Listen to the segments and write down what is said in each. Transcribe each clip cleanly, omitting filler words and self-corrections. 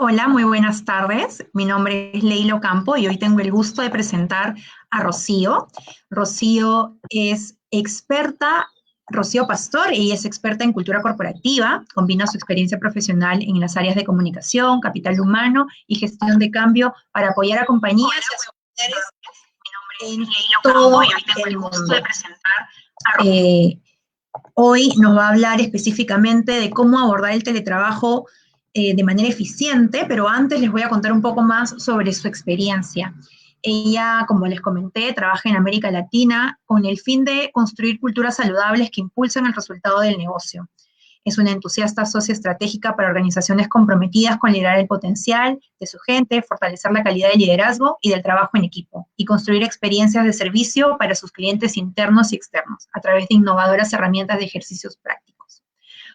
Hola, muy buenas tardes. Mi nombre es Leila Ocampo y hoy tengo el gusto de presentar a Rocío. Rocío es experta, Rocío Pastor, ella es experta en cultura corporativa, combina su experiencia profesional en las áreas de comunicación, capital humano y gestión de cambio para apoyar a compañías y a sus líderes en todo el mundo. Eh, Hoy nos va a hablar específicamente de cómo abordar el teletrabajo de manera eficiente, pero antes les voy a contar un poco más sobre su experiencia. Ella, como les comenté, trabaja en América Latina con el fin de construir culturas saludables que impulsen el resultado del negocio. Es una entusiasta socia estratégica para organizaciones comprometidas con liderar el potencial de su gente, fortalecer la calidad del liderazgo y del trabajo en equipo, y construir experiencias de servicio para sus clientes internos y externos, a través de innovadoras herramientas de ejercicios prácticos.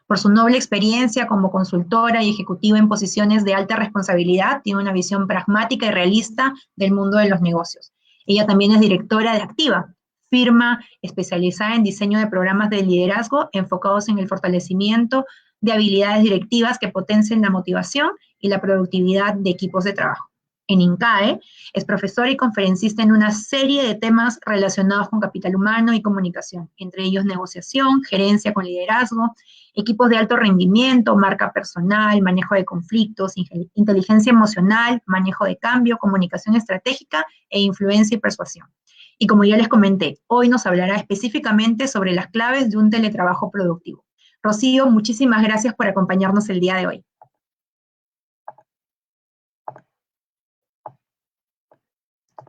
Por su noble experiencia como consultora y ejecutiva en posiciones de alta responsabilidad, tiene una visión pragmática y realista del mundo de los negocios. Ella también es directora de Activa, firma especializada en diseño de programas de liderazgo enfocados en el fortalecimiento de habilidades directivas que potencien la motivación y la productividad de equipos de trabajo. En INCAE es profesora y conferencista en una serie de temas relacionados con capital humano y comunicación, entre ellos negociación, gerencia con liderazgo, equipos de alto rendimiento, marca personal, manejo de conflictos, inteligencia emocional, manejo de cambio, comunicación estratégica e influencia y persuasión. Y como ya les comenté, hoy nos hablará específicamente sobre las claves de un teletrabajo productivo. Rocío, muchísimas gracias por acompañarnos el día de hoy.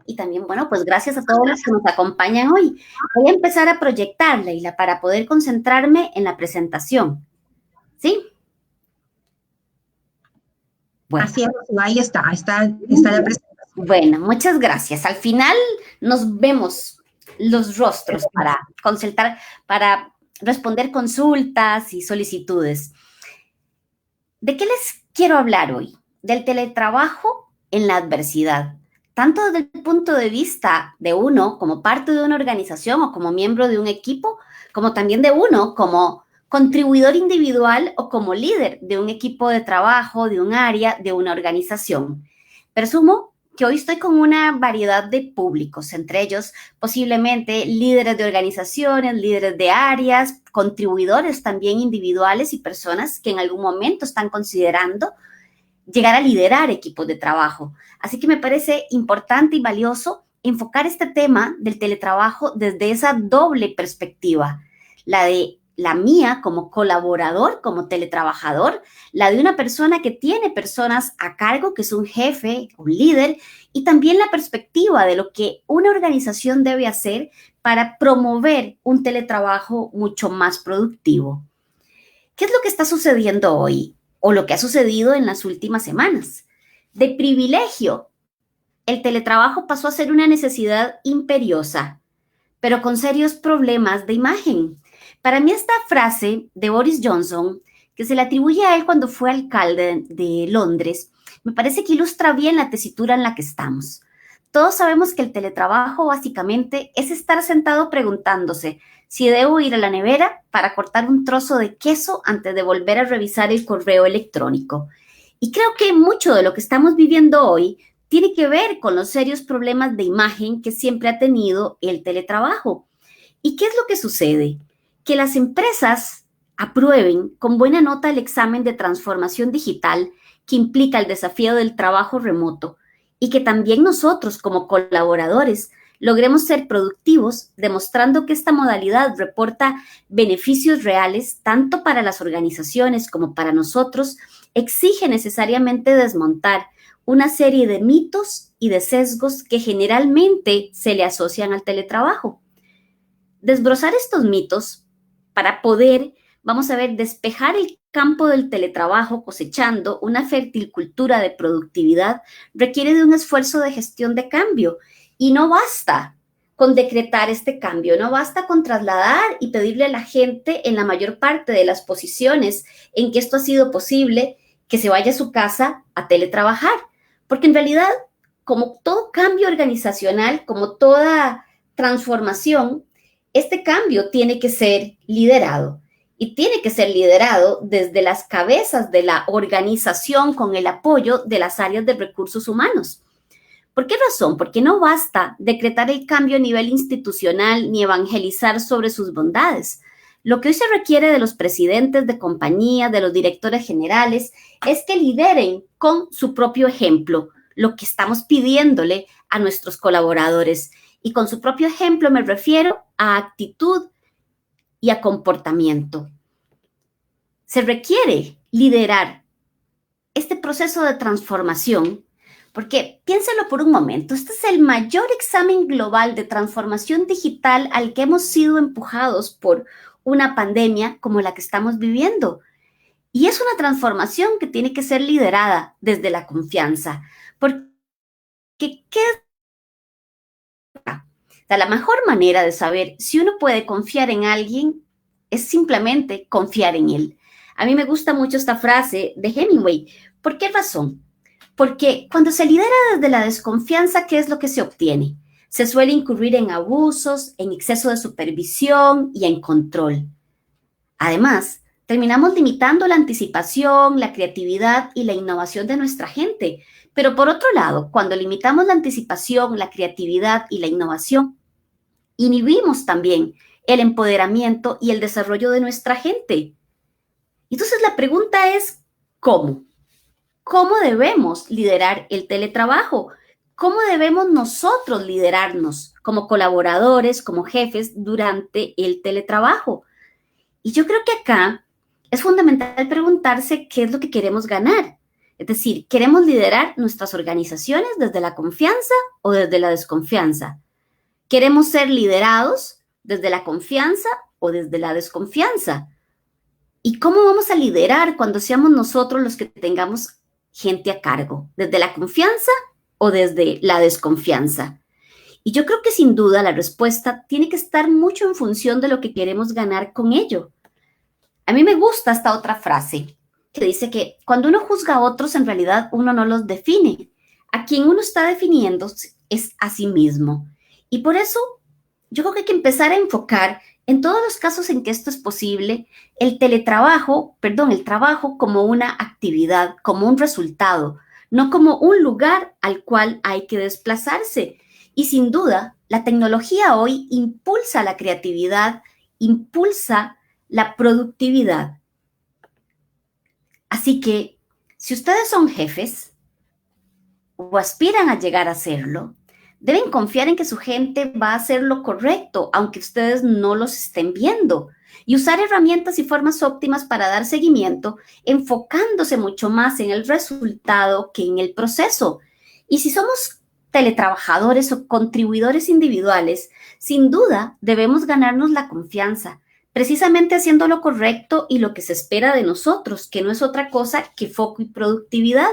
Y también, bueno, pues gracias a todos los que nos acompañan hoy. Voy a empezar a proyectar, Leila, para poder concentrarme en la presentación. ¿Sí? Bueno. Así es, ahí está la presentación. Bueno, muchas gracias. Al final nos vemos los rostros para consultar, para responder consultas y solicitudes. ¿De qué les quiero hablar hoy? Del teletrabajo en la adversidad. Tanto desde el punto de vista de uno como parte de una organización o como miembro de un equipo, como también de uno como contribuidor individual o como líder de un equipo de trabajo, de un área, de una organización. Presumo que hoy estoy con una variedad de públicos, entre ellos posiblemente líderes de organizaciones, líderes de áreas, contribuidores también individuales y personas que en algún momento están considerando llegar a liderar equipos de trabajo. Así que me parece importante y valioso enfocar este tema del teletrabajo desde esa doble perspectiva, la de la mía como colaborador, como teletrabajador, la de una persona que tiene personas a cargo, que es un jefe, un líder, y también la perspectiva de lo que una organización debe hacer para promover un teletrabajo mucho más productivo. ¿Qué es lo que está sucediendo hoy o lo que ha sucedido en las últimas semanas? De privilegio, el teletrabajo pasó a ser una necesidad imperiosa, pero con serios problemas de imagen. Para mí esta frase de Boris Johnson, que se le atribuye a él cuando fue alcalde de Londres, me parece que ilustra bien la tesitura en la que estamos. Todos sabemos que el teletrabajo básicamente es estar sentado preguntándose si debo ir a la nevera para cortar un trozo de queso antes de volver a revisar el correo electrónico. Y creo que mucho de lo que estamos viviendo hoy tiene que ver con los serios problemas de imagen que siempre ha tenido el teletrabajo. ¿Y qué es lo que sucede? Que las empresas aprueben con buena nota el examen de transformación digital que implica el desafío del trabajo remoto y que también nosotros como colaboradores logremos ser productivos, demostrando que esta modalidad reporta beneficios reales tanto para las organizaciones como para nosotros, exige necesariamente desmontar una serie de mitos y de sesgos que generalmente se le asocian al teletrabajo. Desbrozar estos mitos para poder, vamos a ver, despejar el campo del teletrabajo cosechando una fértil cultura de productividad requiere de un esfuerzo de gestión de cambio y no basta con decretar este cambio, no basta con trasladar y pedirle a la gente en la mayor parte de las posiciones en que esto ha sido posible que se vaya a su casa a teletrabajar, porque en realidad, como todo cambio organizacional, como toda transformación, este cambio tiene que ser liderado. y tiene que ser liderado desde las cabezas de la organización con el apoyo de las áreas de recursos humanos. ¿Por qué razón? Porque no basta decretar el cambio a nivel institucional ni evangelizar sobre sus bondades. Lo que hoy se requiere de los presidentes de compañías, de los directores generales, es que lideren con su propio ejemplo lo que estamos pidiéndole a nuestros colaboradores. Y con su propio ejemplo me refiero a actitud y a comportamiento. Se requiere liderar este proceso de transformación porque piénselo por un momento, este es el mayor examen global de transformación digital al que hemos sido empujados por una pandemia como la que estamos viviendo. Y es una transformación que tiene que ser liderada desde la confianza. Porque, ¿qué es? La mejor manera de saber si uno puede confiar en alguien es simplemente confiar en él. A mí me gusta mucho esta frase de Hemingway. ¿Por qué razón? Porque cuando se lidera desde la desconfianza, ¿qué es lo que se obtiene? Se suele incurrir en abusos, en exceso de supervisión y en control. Además, terminamos limitando la anticipación, la creatividad y la innovación de nuestra gente. Pero por otro lado, cuando limitamos la anticipación, la creatividad y la innovación, inhibimos también el empoderamiento y el desarrollo de nuestra gente. Entonces la pregunta es, ¿cómo? ¿Cómo debemos liderar el teletrabajo? ¿Cómo debemos nosotros liderarnos como colaboradores, como jefes durante el teletrabajo? Y yo creo que acá es fundamental preguntarse qué es lo que queremos ganar. Es decir, ¿queremos liderar nuestras organizaciones desde la confianza o desde la desconfianza? ¿Queremos ser liderados desde la confianza o desde la desconfianza? ¿Y cómo vamos a liderar cuando seamos nosotros los que tengamos gente a cargo? ¿Desde la confianza o desde la desconfianza? Y yo creo que sin duda la respuesta tiene que estar mucho en función de lo que queremos ganar con ello. A mí me gusta esta otra frase que dice que cuando uno juzga a otros, en realidad uno no los define. A quien uno está definiendo es a sí mismo. Y por eso yo creo que hay que empezar a enfocar en todos los casos en que esto es posible, el trabajo como una actividad, como un resultado, no como un lugar al cual hay que desplazarse. Y sin duda, la tecnología hoy impulsa la creatividad, impulsa la productividad. Así que, si ustedes son jefes o aspiran a llegar a serlo, deben confiar en que su gente va a hacer lo correcto, aunque ustedes no los estén viendo, y usar herramientas y formas óptimas para dar seguimiento, enfocándose mucho más en el resultado que en el proceso. Y si somos teletrabajadores o contribuidores individuales, sin duda debemos ganarnos la confianza, precisamente haciendo lo correcto y lo que se espera de nosotros, que no es otra cosa que foco y productividad.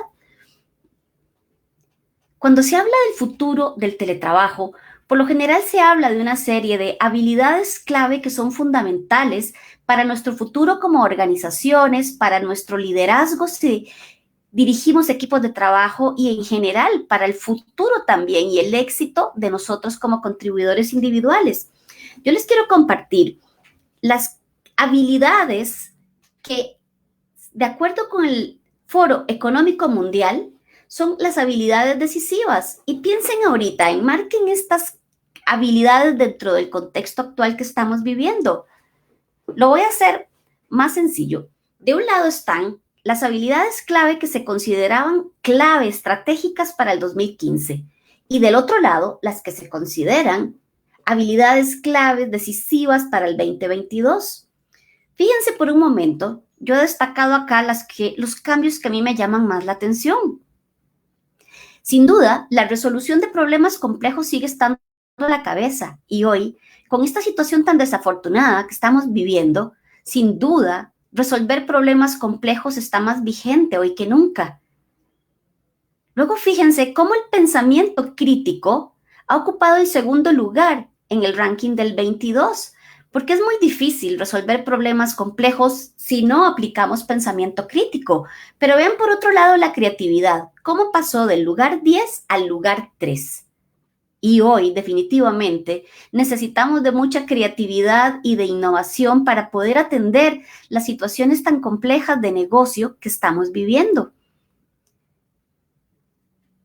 Cuando se habla del futuro del teletrabajo, por lo general se habla de una serie de habilidades clave que son fundamentales para nuestro futuro como organizaciones, para nuestro liderazgo si dirigimos equipos de trabajo y en general para el futuro también y el éxito de nosotros como contribuidores individuales. Yo les quiero compartir las habilidades que, de acuerdo con el Foro Económico Mundial, son las habilidades decisivas. Y piensen ahorita, enmarquen estas habilidades dentro del contexto actual que estamos viviendo. Lo voy a hacer más sencillo. De un lado están las habilidades clave que se consideraban clave estratégicas para el 2015 y del otro lado las que se consideran habilidades claves decisivas para el 2022. Fíjense por un momento, yo he destacado acá los cambios que a mí me llaman más la atención. Sin duda, la resolución de problemas complejos sigue estando a la cabeza y hoy, con esta situación tan desafortunada que estamos viviendo, sin duda, resolver problemas complejos está más vigente hoy que nunca. Luego fíjense cómo el pensamiento crítico ha ocupado el segundo lugar en el ranking del 22, porque es muy difícil resolver problemas complejos si no aplicamos pensamiento crítico. Pero vean por otro lado la creatividad, cómo pasó del lugar 10 al lugar 3. Y hoy, definitivamente, necesitamos de mucha creatividad y de innovación para poder atender las situaciones tan complejas de negocio que estamos viviendo.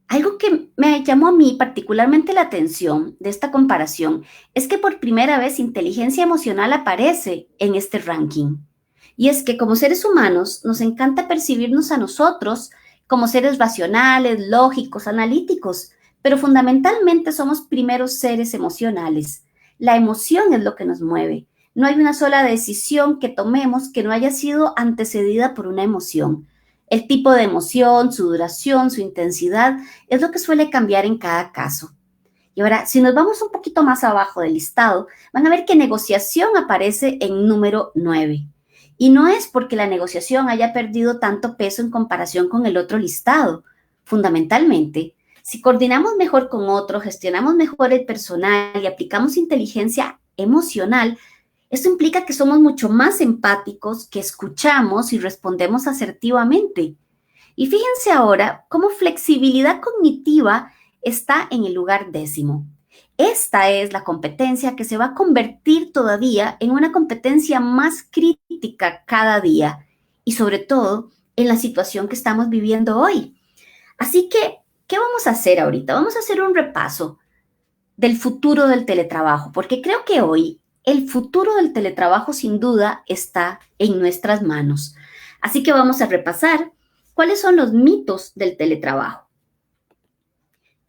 Algo que me llamó a mí particularmente la atención de esta comparación es que por primera vez inteligencia emocional aparece en este ranking. Y es que como seres humanos nos encanta percibirnos a nosotros como seres racionales, lógicos, analíticos, pero fundamentalmente somos primeros seres emocionales. La emoción es lo que nos mueve. No hay una sola decisión que tomemos que no haya sido antecedida por una emoción. El tipo de emoción, su duración, su intensidad, es lo que suele cambiar en cada caso. Y ahora, si nos vamos un poquito más abajo del listado, van a ver que negociación aparece en número 9. Y no es porque la negociación haya perdido tanto peso en comparación con el otro listado. Fundamentalmente, si coordinamos mejor con otro, gestionamos mejor el personal y aplicamos inteligencia emocional, esto implica que somos mucho más empáticos, que escuchamos y respondemos asertivamente. Y fíjense ahora cómo flexibilidad cognitiva está en el lugar 10º. Esta es la competencia que se va a convertir todavía en una competencia más crítica cada día y sobre todo en la situación que estamos viviendo hoy. Así que, ¿qué vamos a hacer ahorita? Vamos a hacer un repaso del futuro del teletrabajo, porque creo que hoy el futuro del teletrabajo sin duda está en nuestras manos. Así que vamos a repasar cuáles son los mitos del teletrabajo,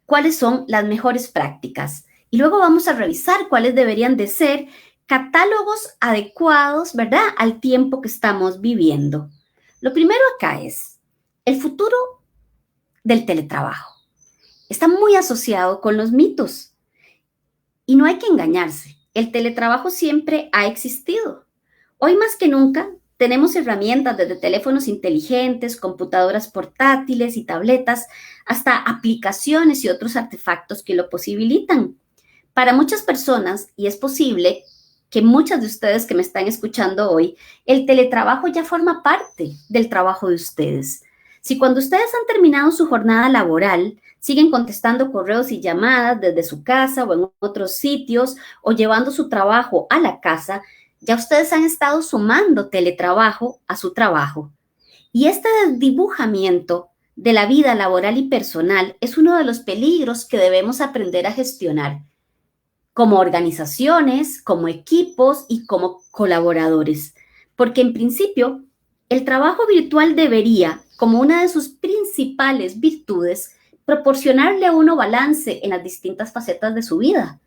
cuáles son las mejores prácticas y luego vamos a revisar cuáles deberían de ser catálogos adecuados, ¿verdad?, al tiempo que estamos viviendo. Lo primero acá es el futuro del teletrabajo. Está muy asociado con los mitos y no hay que engañarse. El teletrabajo siempre ha existido. Hoy más que nunca tenemos herramientas desde teléfonos inteligentes, computadoras portátiles y tabletas, hasta aplicaciones y otros artefactos que lo posibilitan. Para muchas personas, y es posible que muchas de ustedes que me están escuchando hoy, el teletrabajo ya forma parte del trabajo de ustedes. Si cuando ustedes han terminado su jornada laboral, siguen contestando correos y llamadas desde su casa o en otros sitios o llevando su trabajo a la casa, ya ustedes han estado sumando teletrabajo a su trabajo. Y este desdibujamiento de la vida laboral y personal es uno de los peligros que debemos aprender a gestionar como organizaciones, como equipos y como colaboradores. Porque en principio, el trabajo virtual debería, como una de sus principales virtudes, proporcionarle a uno balance en las distintas facetas de su vida.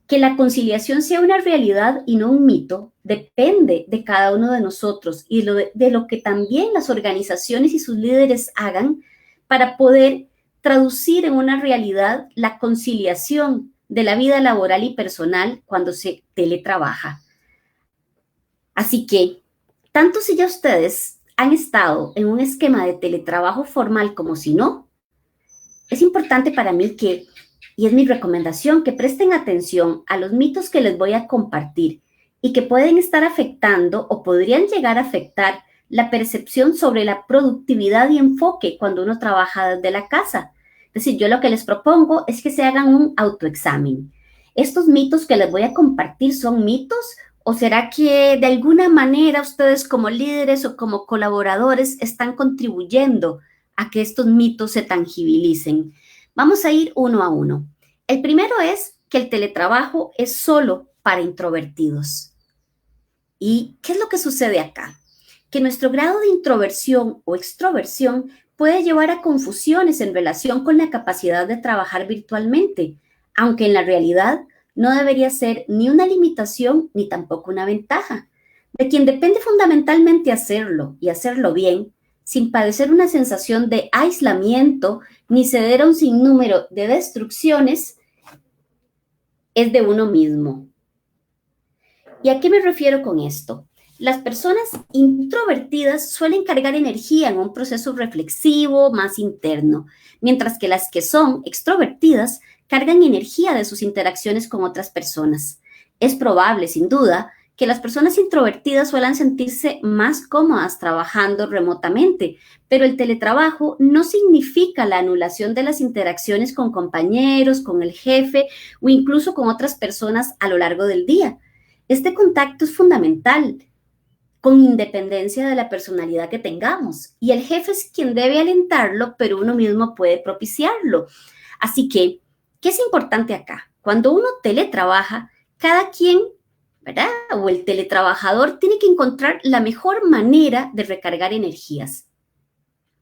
Que la conciliación sea una realidad y no un mito depende de cada uno de nosotros y de lo que también las organizaciones y sus líderes hagan para poder traducir en una realidad la conciliación de la vida laboral y personal cuando se teletrabaja. Así que, tanto si ya ustedes han estado en un esquema de teletrabajo formal como si no, es importante para mí que, y es mi recomendación, que presten atención a los mitos que les voy a compartir y que pueden estar afectando o podrían llegar a afectar la percepción sobre la productividad y enfoque cuando uno trabaja desde la casa. Es decir, yo lo que les propongo es que se hagan un autoexamen. ¿Estos mitos que les voy a compartir son mitos? ¿O será que de alguna manera ustedes como líderes o como colaboradores están contribuyendo a que estos mitos se tangibilicen? Vamos a ir uno a uno. El primero es que el teletrabajo es solo para introvertidos. ¿Y qué es lo que sucede acá? Que nuestro grado de introversión o extroversión puede llevar a confusiones en relación con la capacidad de trabajar virtualmente, aunque en la realidad no debería ser ni una limitación ni tampoco una ventaja. De quien depende fundamentalmente hacerlo y hacerlo bien, sin padecer una sensación de aislamiento ni ceder a un sinnúmero de destrucciones, es de uno mismo. ¿Y a qué me refiero con esto? Las personas introvertidas suelen cargar energía en un proceso reflexivo más interno, mientras que las que son extrovertidas cargan energía de sus interacciones con otras personas. Es probable, sin duda, que las personas introvertidas suelen sentirse más cómodas trabajando remotamente, pero el teletrabajo no significa la anulación de las interacciones con compañeros, con el jefe o incluso con otras personas a lo largo del día. Este contacto es fundamental, con independencia de la personalidad que tengamos. Y el jefe es quien debe alentarlo, pero uno mismo puede propiciarlo. Así que, ¿qué es importante acá? Cuando uno teletrabaja, cada quien, ¿verdad? O el teletrabajador tiene que encontrar la mejor manera de recargar energías.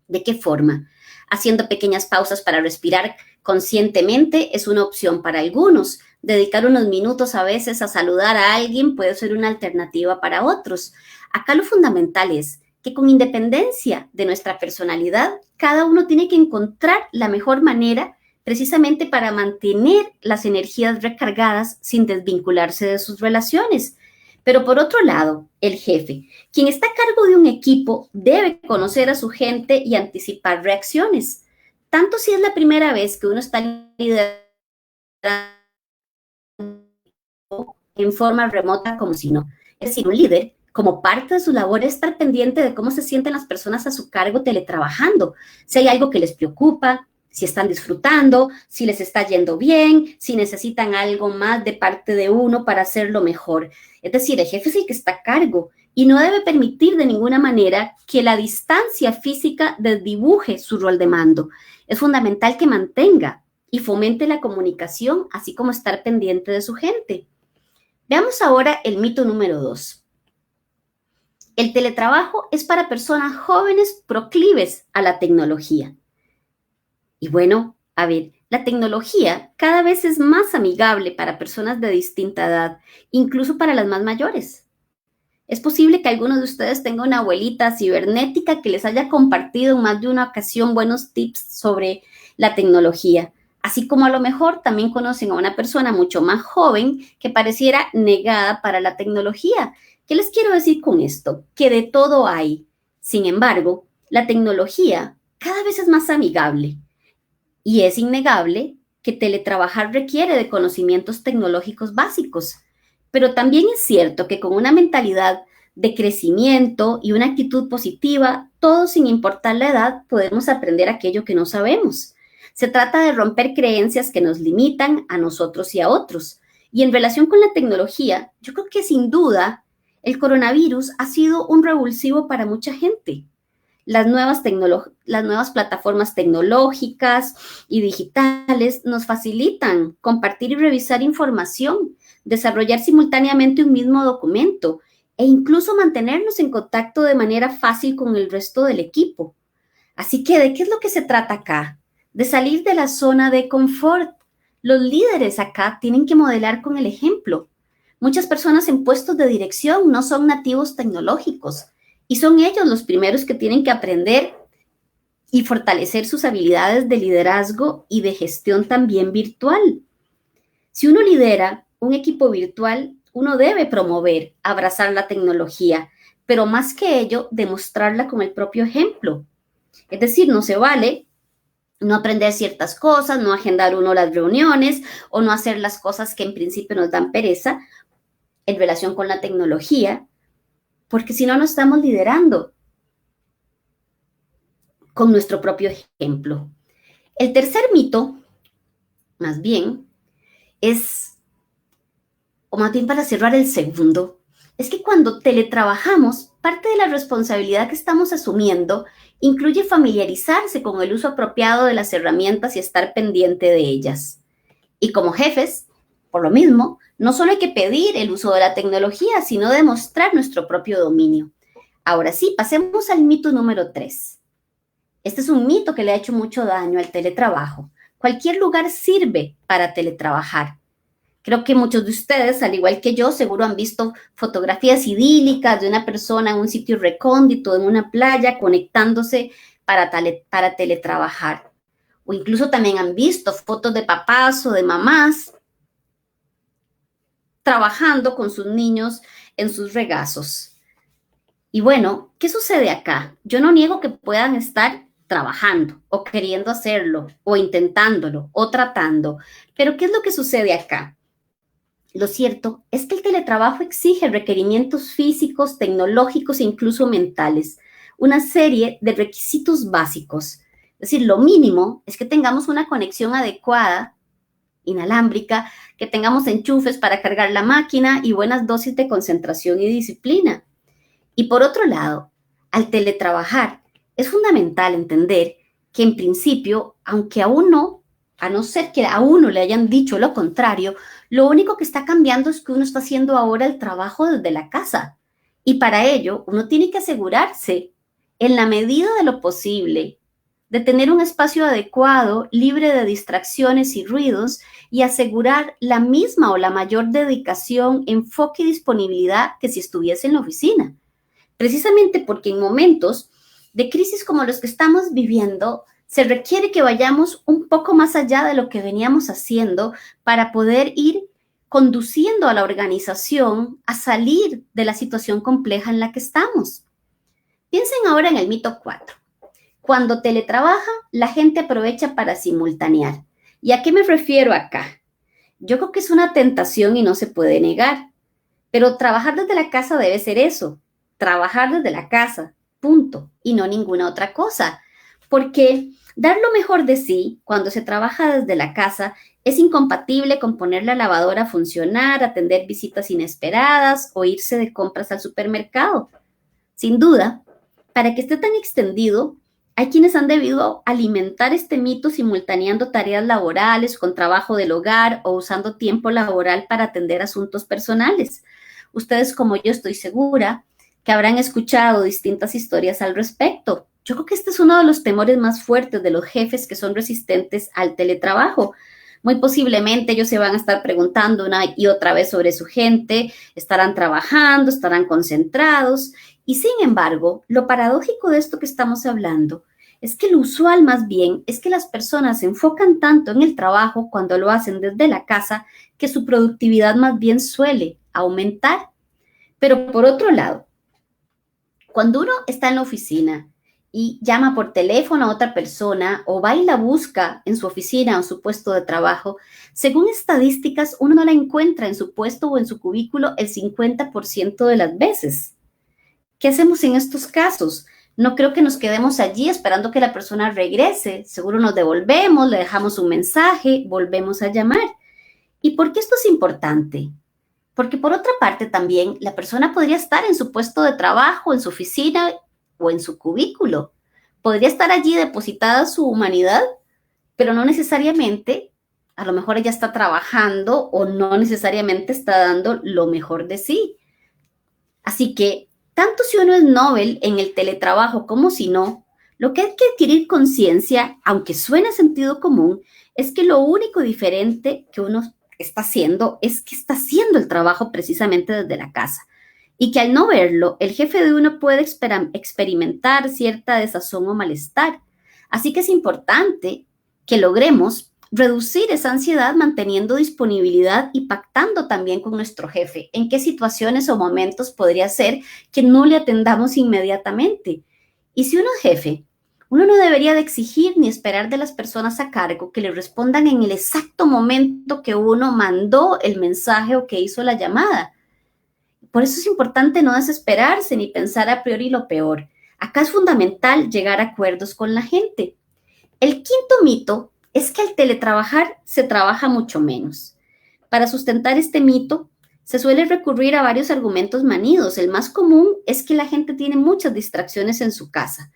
¿De qué forma? Haciendo pequeñas pausas para respirar conscientemente es una opción para algunos. Dedicar unos minutos a veces a saludar a alguien puede ser una alternativa para otros. Acá lo fundamental es que con independencia de nuestra personalidad, cada uno tiene que encontrar la mejor manera precisamente para mantener las energías recargadas sin desvincularse de sus relaciones. Pero por otro lado, el jefe, quien está a cargo de un equipo, debe conocer a su gente y anticipar reacciones. Tanto si es la primera vez que uno está liderando en forma remota como si no. Es decir, un líder, como parte de su labor, es estar pendiente de cómo se sienten las personas a su cargo teletrabajando. Si hay algo que les preocupa, si están disfrutando, si les está yendo bien, si necesitan algo más de parte de uno para hacerlo mejor. Es decir, el jefe es el que está a cargo y no debe permitir de ninguna manera que la distancia física desdibuje su rol de mando. Es fundamental que mantenga y fomente la comunicación, así como estar pendiente de su gente. Veamos ahora el mito número 2. El teletrabajo es para personas jóvenes proclives a la tecnología. Y bueno, a ver, la tecnología cada vez es más amigable para personas de distinta edad, incluso para las más mayores. Es posible que algunos de ustedes tengan una abuelita cibernética que les haya compartido en más de una ocasión buenos tips sobre la tecnología, así como a lo mejor también conocen a una persona mucho más joven que pareciera negada para la tecnología. ¿Qué les quiero decir con esto? Que de todo hay. Sin embargo, la tecnología cada vez es más amigable. Y es innegable que teletrabajar requiere de conocimientos tecnológicos básicos, pero también es cierto que con una mentalidad de crecimiento y una actitud positiva, todos sin importar la edad podemos aprender aquello que no sabemos. Se trata de romper creencias que nos limitan a nosotros y a otros. Y en relación con la tecnología, yo creo que sin duda el coronavirus ha sido un revulsivo para mucha gente. Las nuevas plataformas tecnológicas y digitales nos facilitan compartir y revisar información, desarrollar simultáneamente un mismo documento e incluso mantenernos en contacto de manera fácil con el resto del equipo. Así que, ¿de qué es lo que se trata acá? De salir de la zona de confort. Los líderes acá tienen que modelar con el ejemplo. Muchas personas en puestos de dirección no son nativos tecnológicos. Y son ellos los primeros que tienen que aprender y fortalecer sus habilidades de liderazgo y de gestión también virtual. Si uno lidera un equipo virtual, uno debe promover, abrazar la tecnología, pero más que ello, demostrarla con el propio ejemplo. Es decir, no se vale no aprender ciertas cosas, no agendar uno las reuniones o no hacer las cosas que en principio nos dan pereza en relación con la tecnología, porque si no, no estamos liderando con nuestro propio ejemplo. El tercer mito, más bien, o más bien para cerrar el segundo, es que cuando teletrabajamos, parte de la responsabilidad que estamos asumiendo incluye familiarizarse con el uso apropiado de las herramientas y estar pendiente de ellas. Y como jefes, por lo mismo, no solo hay que pedir el uso de la tecnología, sino demostrar nuestro propio dominio. Ahora sí, pasemos al mito número 3. Este es un mito que le ha hecho mucho daño al teletrabajo. Cualquier lugar sirve para teletrabajar. Creo que muchos de ustedes, al igual que yo, seguro han visto fotografías idílicas de una persona en un sitio recóndito, en una playa, conectándose para teletrabajar. O incluso también han visto fotos de papás o de mamás trabajando con sus niños en sus regazos. Y bueno, ¿qué sucede acá? Yo no niego que puedan estar trabajando o queriendo hacerlo o intentándolo o tratando, pero ¿qué es lo que sucede acá? lo cierto es que el teletrabajo exige requerimientos físicos, tecnológicos e incluso mentales, una serie de requisitos básicos. Es decir, lo mínimo es que tengamos una conexión adecuada, inalámbrica, que tengamos enchufes para cargar la máquina y buenas dosis de concentración y disciplina. Y por otro lado, al teletrabajar, es fundamental entender que en principio, aunque a no ser que a uno le hayan dicho lo contrario, lo único que está cambiando es que uno está haciendo ahora el trabajo desde la casa. Y para ello, uno tiene que asegurarse, en la medida de lo posible, de tener un espacio adecuado, libre de distracciones y ruidos, y asegurar la misma o la mayor dedicación, enfoque y disponibilidad que si estuviese en la oficina. Precisamente porque en momentos de crisis como los que estamos viviendo, se requiere que vayamos un poco más allá de lo que veníamos haciendo para poder ir conduciendo a la organización a salir de la situación compleja en la que estamos. Piensen ahora en el mito 4. Cuando teletrabaja, la gente aprovecha para simultanear. ¿Y a qué me refiero acá? Yo creo que es una tentación y no se puede negar, pero trabajar desde la casa debe ser eso, trabajar desde la casa, punto, y no ninguna otra cosa, porque dar lo mejor de sí cuando se trabaja desde la casa es incompatible con poner la lavadora a funcionar, atender visitas inesperadas o irse de compras al supermercado. Sin duda, para que esté tan extendido, hay quienes han debido alimentar este mito simultaneando tareas laborales con trabajo del hogar o usando tiempo laboral para atender asuntos personales. Ustedes, como yo, estoy segura que habrán escuchado distintas historias al respecto. Yo creo que este es uno de los temores más fuertes de los jefes que son resistentes al teletrabajo. Muy posiblemente ellos se van a estar preguntando una y otra vez sobre su gente, estarán trabajando, estarán concentrados. Y sin embargo, lo paradójico de esto que estamos hablando es que lo usual más bien es que las personas se enfocan tanto en el trabajo cuando lo hacen desde la casa que su productividad más bien suele aumentar. Pero por otro lado, cuando uno está en la oficina y llama por teléfono a otra persona o va y la busca en su oficina o en su puesto de trabajo, según estadísticas, uno no la encuentra en su puesto o en su cubículo el 50% de las veces. ¿Qué hacemos en estos casos? No creo que nos quedemos allí esperando que la persona regrese. Seguro nos devolvemos, le dejamos un mensaje, volvemos a llamar. ¿Y por qué esto es importante? Porque por otra parte también la persona podría estar en su puesto de trabajo, en su oficina o en su cubículo. Podría estar allí depositada su humanidad, pero no necesariamente, a lo mejor ella está trabajando o no necesariamente está dando lo mejor de sí. Así que, tanto si uno es Nobel en el teletrabajo como si no, lo que hay que adquirir conciencia, aunque suene sentido común, es que lo único diferente que uno está haciendo es que está haciendo el trabajo precisamente desde la casa. Y que al no verlo, el jefe de uno puede experimentar cierta desazón o malestar. Así que es importante que logremos reducir esa ansiedad manteniendo disponibilidad y pactando también con nuestro jefe en qué situaciones o momentos podría ser que no le atendamos inmediatamente. Y si uno es jefe, uno no debería de exigir ni esperar de las personas a cargo que le respondan en el exacto momento que uno mandó el mensaje o que hizo la llamada. Por eso es importante no desesperarse ni pensar a priori lo peor. Acá es fundamental llegar a acuerdos con la gente. El quinto mito es que al teletrabajar se trabaja mucho menos. Para sustentar este mito, se suele recurrir a varios argumentos manidos. El más común es que la gente tiene muchas distracciones en su casa.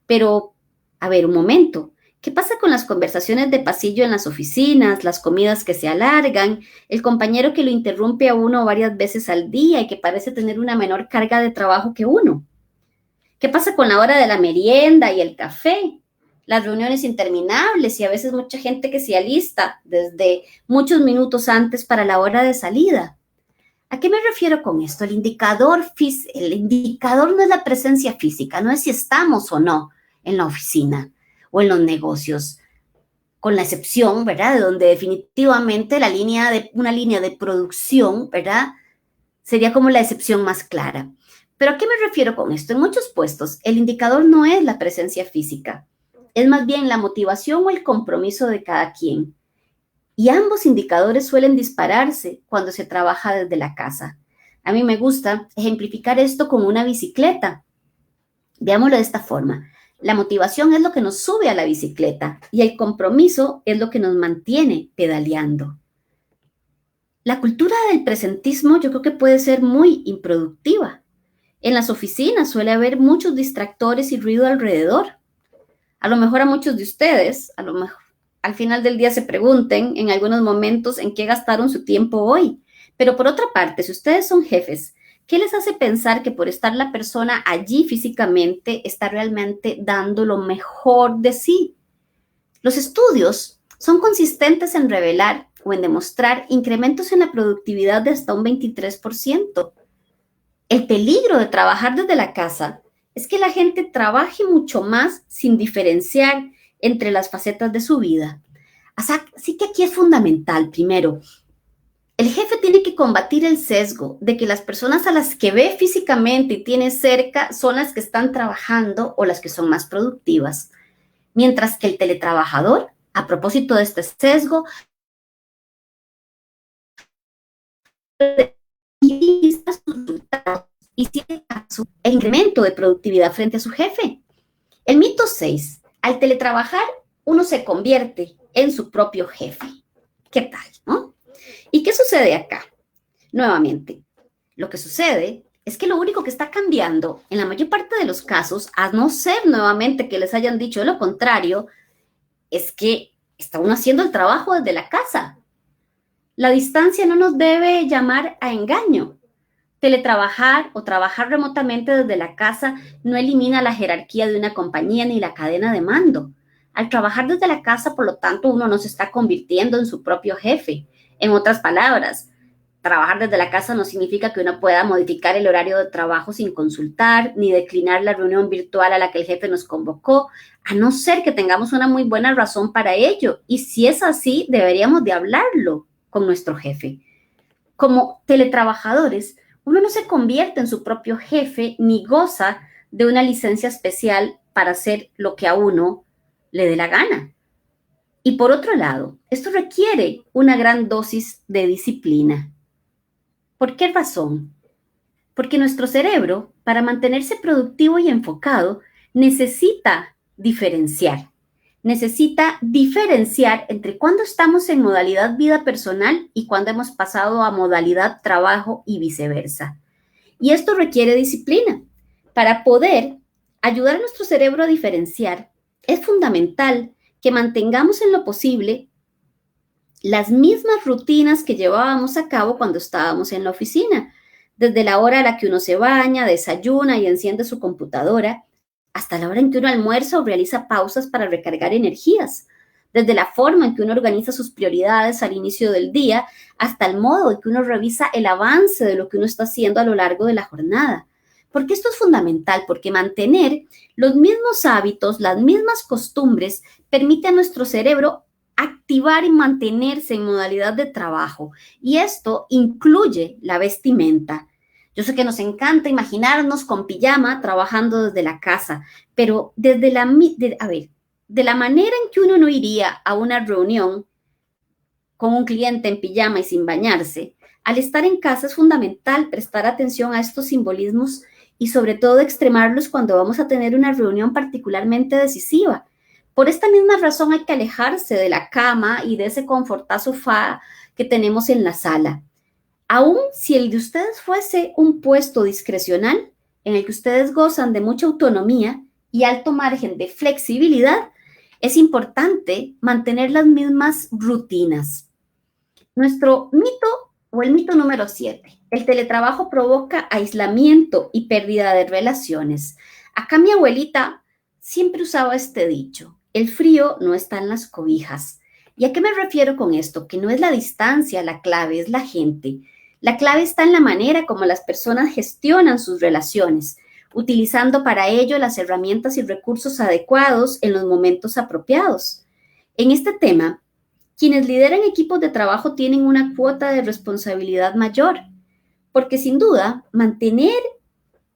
Pero, a ver, un momento. ¿Qué pasa con las conversaciones de pasillo en las oficinas, las comidas que se alargan, el compañero que lo interrumpe a uno varias veces al día y que parece tener una menor carga de trabajo que uno? ¿Qué pasa con la hora de la merienda y el café? Las reuniones interminables y a veces mucha gente que se alista desde muchos minutos antes para la hora de salida. ¿A qué me refiero con esto? El indicador no es la presencia física, no es si estamos o no en la oficina o en los negocios, con la excepción, ¿verdad?, de donde definitivamente una línea de producción, ¿verdad?, sería como la excepción más clara. ¿Pero a qué me refiero con esto? En muchos puestos, el indicador no es la presencia física, es más bien la motivación o el compromiso de cada quien. y ambos indicadores suelen dispararse cuando se trabaja desde la casa. A mí me gusta ejemplificar esto con una bicicleta. Veámoslo de esta forma. La motivación es lo que nos sube a la bicicleta y el compromiso es lo que nos mantiene pedaleando. La cultura del presentismo yo creo que puede ser muy improductiva. En las oficinas suele haber muchos distractores y ruido alrededor. A lo mejor a muchos de ustedes, a lo mejor al final del día se pregunten en algunos momentos en qué gastaron su tiempo hoy. Pero por otra parte, si ustedes son jefes, ¿qué les hace pensar que por estar la persona allí físicamente está realmente dando lo mejor de sí? Los estudios son consistentes en revelar o en demostrar incrementos en la productividad de hasta un 23%. El peligro de trabajar desde la casa es que la gente trabaje mucho más sin diferenciar entre las facetas de su vida. Así que aquí es fundamental, primero, el jefe tiene que combatir el sesgo de que las personas a las que ve físicamente y tiene cerca son las que están trabajando o las que son más productivas, mientras que el teletrabajador, a propósito de este sesgo, y el incremento de productividad frente a su jefe. El mito 6. Al teletrabajar, uno se convierte en su propio jefe. ¿Qué tal, no? ¿Y qué sucede acá? Nuevamente, lo que sucede es que lo único que está cambiando en la mayor parte de los casos, a no ser nuevamente que les hayan dicho lo contrario, es que está uno haciendo el trabajo desde la casa. La distancia no nos debe llamar a engaño. Teletrabajar o trabajar remotamente desde la casa no elimina la jerarquía de una compañía ni la cadena de mando. Al trabajar desde la casa, por lo tanto, uno no se está convirtiendo en su propio jefe. En otras palabras, trabajar desde la casa no significa que uno pueda modificar el horario de trabajo sin consultar, ni declinar la reunión virtual a la que el jefe nos convocó, a no ser que tengamos una muy buena razón para ello. Y si es así, deberíamos de hablarlo con nuestro jefe. Como teletrabajadores, uno no se convierte en su propio jefe ni goza de una licencia especial para hacer lo que a uno le dé la gana. Y por otro lado, esto requiere una gran dosis de disciplina. ¿Por qué razón? Porque nuestro cerebro, para mantenerse productivo y enfocado, necesita diferenciar. Necesita diferenciar entre cuando estamos en modalidad vida personal y cuando hemos pasado a modalidad trabajo y viceversa. Y esto requiere disciplina. Para poder ayudar a nuestro cerebro a diferenciar, es fundamental que mantengamos en lo posible las mismas rutinas que llevábamos a cabo cuando estábamos en la oficina, desde la hora a la que uno se baña, desayuna y enciende su computadora, hasta la hora en que uno almuerza o realiza pausas para recargar energías, desde la forma en que uno organiza sus prioridades al inicio del día, hasta el modo en que uno revisa el avance de lo que uno está haciendo a lo largo de la jornada. Porque esto es fundamental, porque mantener los mismos hábitos, las mismas costumbres, permite a nuestro cerebro activar y mantenerse en modalidad de trabajo. Y esto incluye la vestimenta. Yo sé que nos encanta imaginarnos con pijama trabajando desde la casa, pero de la manera en que uno no iría a una reunión con un cliente en pijama y sin bañarse, al estar en casa es fundamental prestar atención a estos simbolismos y sobre todo extremarlos cuando vamos a tener una reunión particularmente decisiva. Por esta misma razón hay que alejarse de la cama y de ese confortazo sofá que tenemos en la sala. Aún si el de ustedes fuese un puesto discrecional en el que ustedes gozan de mucha autonomía y alto margen de flexibilidad, es importante mantener las mismas rutinas. Nuestro mito o el mito número 7. El teletrabajo provoca aislamiento y pérdida de relaciones. Acá mi abuelita siempre usaba este dicho: el frío no está en las cobijas. ¿Y a qué me refiero con esto? Que no es la distancia la clave, es la gente. La clave está en la manera como las personas gestionan sus relaciones, utilizando para ello las herramientas y recursos adecuados en los momentos apropiados. En este tema, quienes lideran equipos de trabajo tienen una cuota de responsabilidad mayor, porque sin duda mantener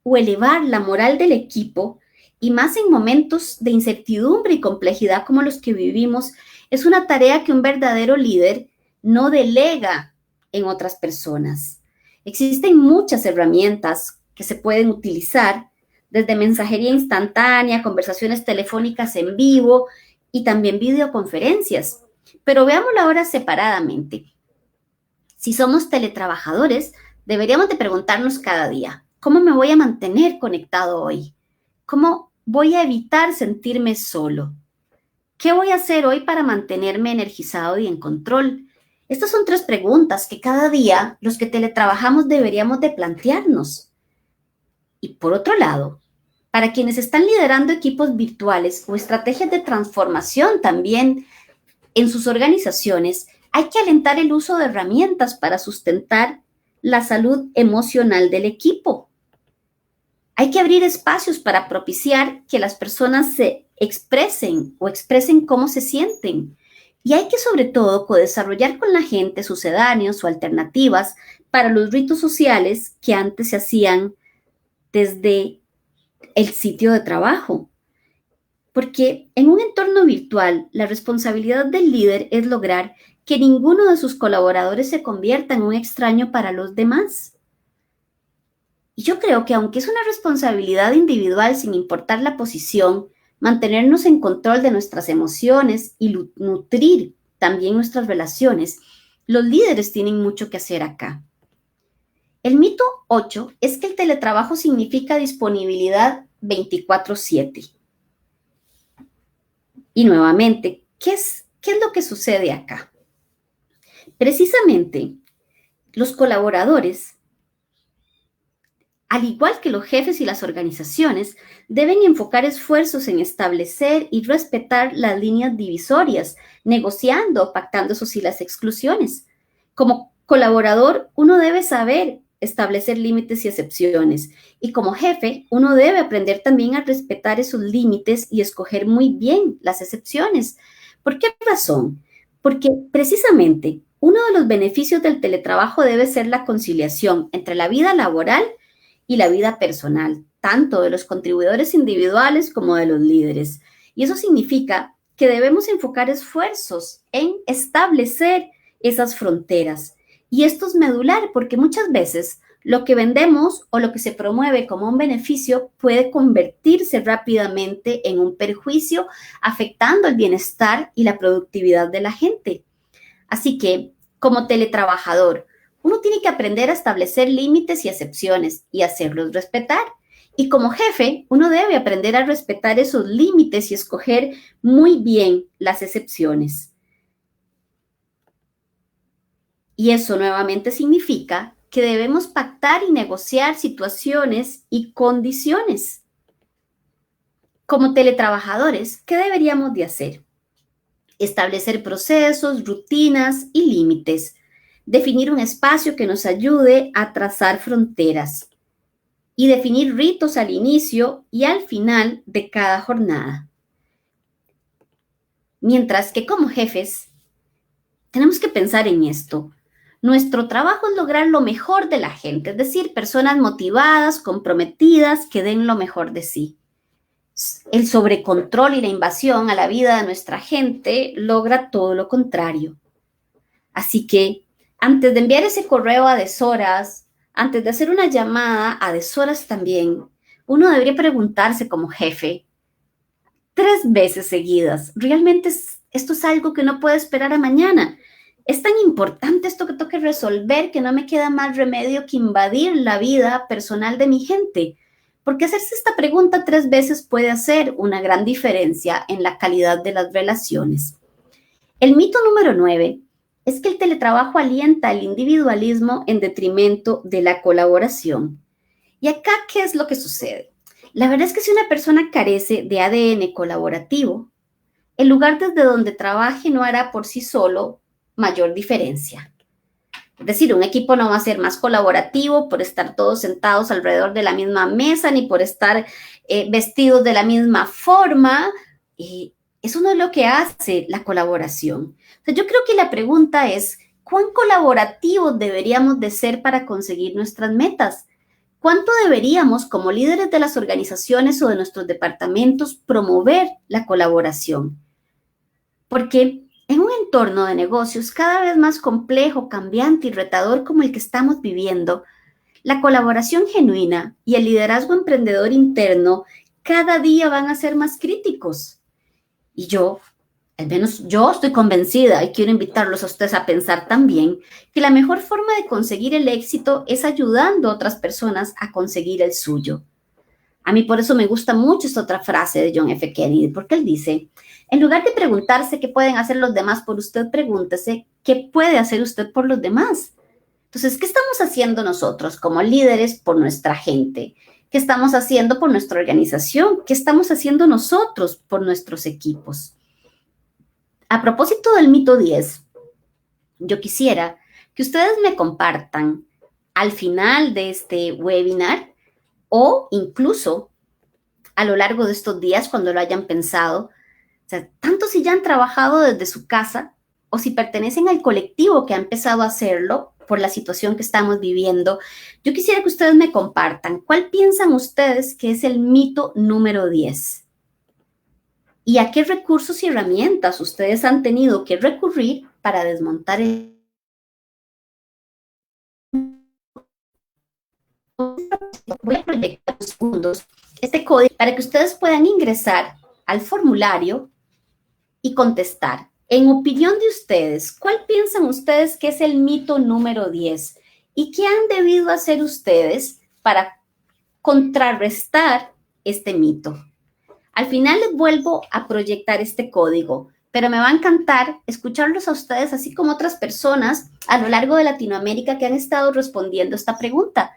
o elevar la moral del equipo, y más en momentos de incertidumbre y complejidad como los que vivimos, es una tarea que un verdadero líder no delega en otras personas. Existen muchas herramientas que se pueden utilizar, desde mensajería instantánea, conversaciones telefónicas en vivo y también videoconferencias. Pero veámoslo ahora separadamente. Si somos teletrabajadores, deberíamos de preguntarnos cada día, ¿cómo me voy a mantener conectado hoy? ¿Cómo voy a evitar sentirme solo? ¿Qué voy a hacer hoy para mantenerme energizado y en control? Estas son 3 preguntas que cada día los que teletrabajamos deberíamos de plantearnos. Y por otro lado, para quienes están liderando equipos virtuales o estrategias de transformación también en sus organizaciones, hay que alentar el uso de herramientas para sustentar la salud emocional del equipo. Hay que abrir espacios para propiciar que las personas se expresen o expresen cómo se sienten. Y hay que, sobre todo, co-desarrollar con la gente sucedáneos o alternativas para los ritos sociales que antes se hacían desde el sitio de trabajo. Porque en un entorno virtual, la responsabilidad del líder es lograr que ninguno de sus colaboradores se convierta en un extraño para los demás. Y yo creo que aunque es una responsabilidad individual sin importar la posición, mantenernos en control de nuestras emociones y nutrir también nuestras relaciones, los líderes tienen mucho que hacer acá. El mito 8 es que el teletrabajo significa disponibilidad 24/7. Y nuevamente, ¿qué es lo que sucede acá? Precisamente, los colaboradores, al igual que los jefes y las organizaciones, deben enfocar esfuerzos en establecer y respetar las líneas divisorias, negociando o pactando eso sí las exclusiones. Como colaborador, uno debe saber establecer límites y excepciones. Y como jefe, uno debe aprender también a respetar esos límites y escoger muy bien las excepciones. ¿Por qué razón? Porque precisamente uno de los beneficios del teletrabajo debe ser la conciliación entre la vida laboral y la vida personal, tanto de los contribuidores individuales como de los líderes. Y eso significa que debemos enfocar esfuerzos en establecer esas fronteras. Y esto es medular porque muchas veces lo que vendemos o lo que se promueve como un beneficio puede convertirse rápidamente en un perjuicio, afectando el bienestar y la productividad de la gente. Así que, como teletrabajador, uno tiene que aprender a establecer límites y excepciones y hacerlos respetar. Y como jefe, uno debe aprender a respetar esos límites y escoger muy bien las excepciones. Y eso nuevamente significa que debemos pactar y negociar situaciones y condiciones. Como teletrabajadores, ¿qué deberíamos de hacer? Establecer procesos, rutinas y límites. Definir un espacio que nos ayude a trazar fronteras. Y definir ritos al inicio y al final de cada jornada. Mientras que como jefes, tenemos que pensar en esto. Nuestro trabajo es lograr lo mejor de la gente, es decir, personas motivadas, comprometidas, que den lo mejor de sí. El sobrecontrol y la invasión a la vida de nuestra gente logra todo lo contrario. Así que, antes de enviar ese correo a deshoras, antes de hacer una llamada a deshoras también, uno debería preguntarse como jefe 3 veces seguidas, ¿realmente esto es algo que no puede esperar a mañana? Es tan importante esto que tengo que resolver que no me queda más remedio que invadir la vida personal de mi gente. Porque hacerse esta pregunta 3 veces puede hacer una gran diferencia en la calidad de las relaciones. El mito número 9 es que el teletrabajo alienta el individualismo en detrimento de la colaboración. Y acá, ¿qué es lo que sucede? La verdad es que si una persona carece de ADN colaborativo, el lugar desde donde trabaje no hará por sí solo mayor diferencia. Es decir, un equipo no va a ser más colaborativo por estar todos sentados alrededor de la misma mesa, ni por estar vestidos de la misma forma. Eso no es lo que hace la colaboración. O sea, yo creo que la pregunta es, ¿cuán colaborativos deberíamos de ser para conseguir nuestras metas? ¿Cuánto deberíamos, como líderes de las organizaciones o de nuestros departamentos, promover la colaboración? Porque En un entorno de negocios cada vez más complejo, cambiante y retador como el que estamos viviendo, la colaboración genuina y el liderazgo emprendedor interno cada día van a ser más críticos. Y yo, al menos yo estoy convencida y quiero invitarlos a ustedes a pensar también que la mejor forma de conseguir el éxito es ayudando a otras personas a conseguir el suyo. A mí por eso me gusta mucho esta otra frase de John F. Kennedy, porque él dice, en lugar de preguntarse qué pueden hacer los demás por usted, pregúntese qué puede hacer usted por los demás. Entonces, ¿qué estamos haciendo nosotros como líderes por nuestra gente? ¿Qué estamos haciendo por nuestra organización? ¿Qué estamos haciendo nosotros por nuestros equipos? A propósito del mito 10, yo quisiera que ustedes me compartan al final de este webinar o incluso a lo largo de estos días cuando lo hayan pensado, o sea, tanto si ya han trabajado desde su casa o si pertenecen al colectivo que ha empezado a hacerlo por la situación que estamos viviendo, yo quisiera que ustedes me compartan cuál piensan ustedes que es el mito número 10 y a qué recursos y herramientas ustedes han tenido que recurrir para desmontar el... Voy a proyectar los segundos este código para que ustedes puedan ingresar al formulario y contestar. En opinión de ustedes, ¿cuál piensan ustedes que es el mito número 10? ¿Y qué han debido hacer ustedes para contrarrestar este mito? Al final les vuelvo a proyectar este código, pero me va a encantar escucharlos a ustedes, así como otras personas a lo largo de Latinoamérica que han estado respondiendo esta pregunta.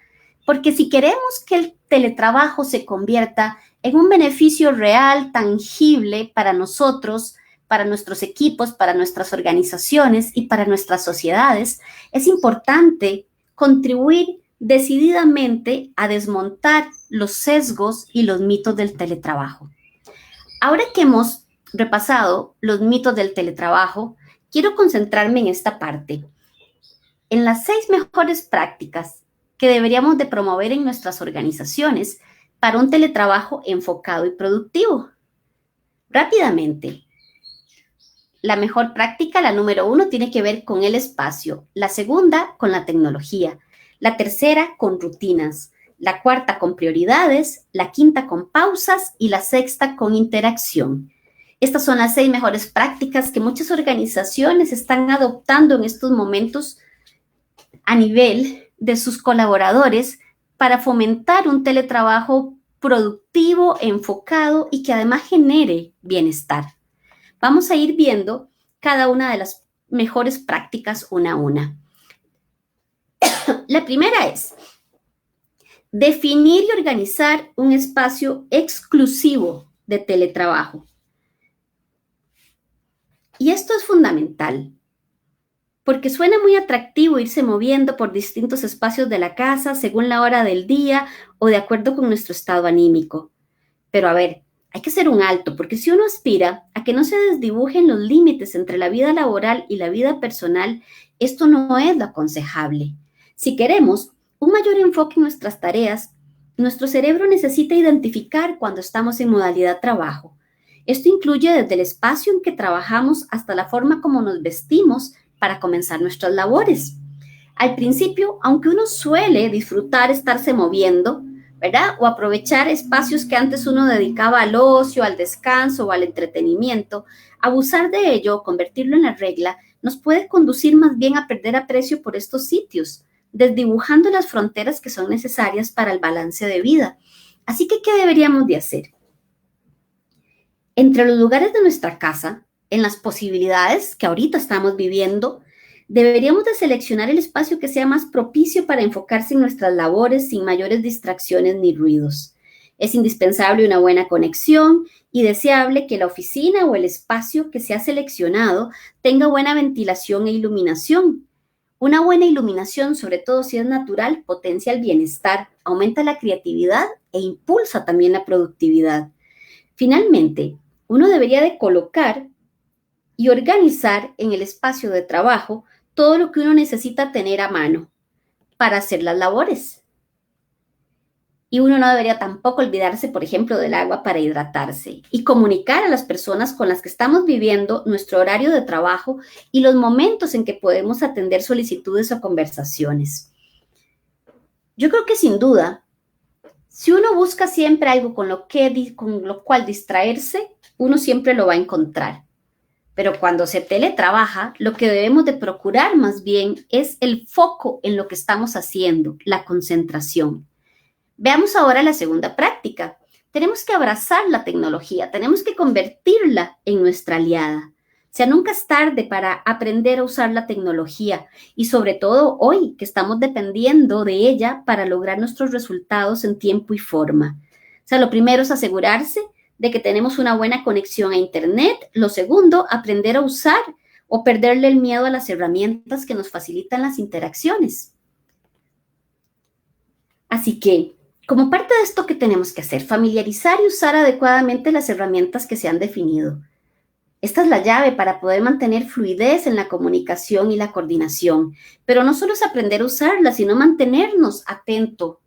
Porque si queremos que el teletrabajo se convierta en un beneficio real, tangible para nosotros, para nuestros equipos, para nuestras organizaciones y para nuestras sociedades, es importante contribuir decididamente a desmontar los sesgos y los mitos del teletrabajo. Ahora que hemos repasado los mitos del teletrabajo, quiero concentrarme en esta parte, en las 6 mejores prácticas que deberíamos de promover en nuestras organizaciones para un teletrabajo enfocado y productivo. Rápidamente, la mejor práctica, la número 1, tiene que ver con el espacio, la segunda con la tecnología, la tercera con rutinas, la cuarta con prioridades, la quinta con pausas y la sexta con interacción. Estas son las 6 mejores prácticas que muchas organizaciones están adoptando en estos momentos a nivel de sus colaboradores para fomentar un teletrabajo productivo, enfocado y que además genere bienestar. Vamos a ir viendo cada una de las mejores prácticas una a una. La primera es definir y organizar un espacio exclusivo de teletrabajo. Y esto es fundamental, porque suena muy atractivo irse moviendo por distintos espacios de la casa según la hora del día o de acuerdo con nuestro estado anímico. Pero a ver, hay que hacer un alto, porque si uno aspira a que no se desdibujen los límites entre la vida laboral y la vida personal, esto no es lo aconsejable. Si queremos un mayor enfoque en nuestras tareas, nuestro cerebro necesita identificar cuando estamos en modalidad trabajo. Esto incluye desde el espacio en que trabajamos hasta la forma como nos vestimos para comenzar nuestras labores. Al principio, aunque uno suele disfrutar estarse moviendo, ¿verdad? O aprovechar espacios que antes uno dedicaba al ocio, al descanso o al entretenimiento, abusar de ello o convertirlo en la regla nos puede conducir más bien a perder aprecio por estos sitios, desdibujando las fronteras que son necesarias para el balance de vida. Así que, ¿qué deberíamos de hacer? Entre los lugares de nuestra casa, en las posibilidades que ahorita estamos viviendo, deberíamos de seleccionar el espacio que sea más propicio para enfocarse en nuestras labores sin mayores distracciones ni ruidos. Es indispensable una buena conexión y deseable que la oficina o el espacio que se ha seleccionado tenga buena ventilación e iluminación. Una buena iluminación, sobre todo si es natural, potencia el bienestar, aumenta la creatividad e impulsa también la productividad. Finalmente, uno debería de colocar y organizar en el espacio de trabajo todo lo que uno necesita tener a mano para hacer las labores. Y uno no debería tampoco olvidarse, por ejemplo, del agua para hidratarse y comunicar a las personas con las que estamos viviendo nuestro horario de trabajo y los momentos en que podemos atender solicitudes o conversaciones. Yo creo que sin duda, si uno busca siempre algo con lo cual distraerse, uno siempre lo va a encontrar. Pero cuando se teletrabaja, lo que debemos de procurar más bien es el foco en lo que estamos haciendo, la concentración. Veamos ahora la segunda práctica. Tenemos que abrazar la tecnología, tenemos que convertirla en nuestra aliada. O sea, nunca es tarde para aprender a usar la tecnología y sobre todo hoy que estamos dependiendo de ella para lograr nuestros resultados en tiempo y forma. O sea, lo primero es asegurarse de que tenemos una buena conexión a Internet. Lo segundo, aprender a usar o perderle el miedo a las herramientas que nos facilitan las interacciones. Así que, como parte de esto que tenemos que hacer, familiarizar y usar adecuadamente las herramientas que se han definido. Esta es la llave para poder mantener fluidez en la comunicación y la coordinación. Pero no solo es aprender a usarlas, sino mantenernos atentos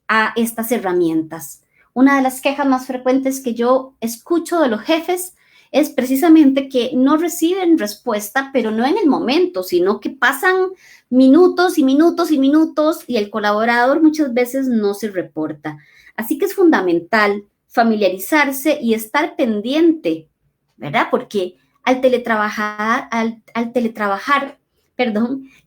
a estas herramientas. Una de las quejas más frecuentes que yo escucho de los jefes es precisamente que no reciben respuesta, pero no en el momento, sino que pasan minutos y minutos y minutos y el colaborador muchas veces no se reporta. Así que es fundamental familiarizarse y estar pendiente, ¿verdad? Porque al teletrabajar,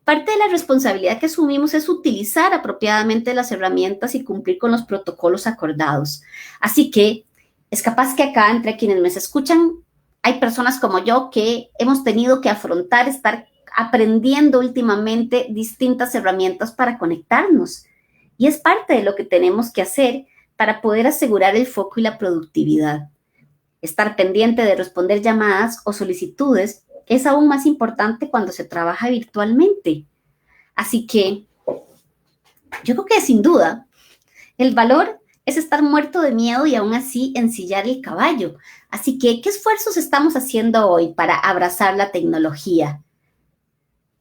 parte de la responsabilidad que asumimos es utilizar apropiadamente las herramientas y cumplir con los protocolos acordados. Así que es capaz que acá, entre quienes me escuchan, hay personas como yo que hemos tenido que afrontar, estar aprendiendo últimamente distintas herramientas para conectarnos. Y es parte de lo que tenemos que hacer para poder asegurar el foco y la productividad. Estar pendiente de responder llamadas o solicitudes es aún más importante cuando se trabaja virtualmente. Así que yo creo que sin duda el valor es estar muerto de miedo y aún así ensillar el caballo. Así que, ¿qué esfuerzos estamos haciendo hoy para abrazar la tecnología?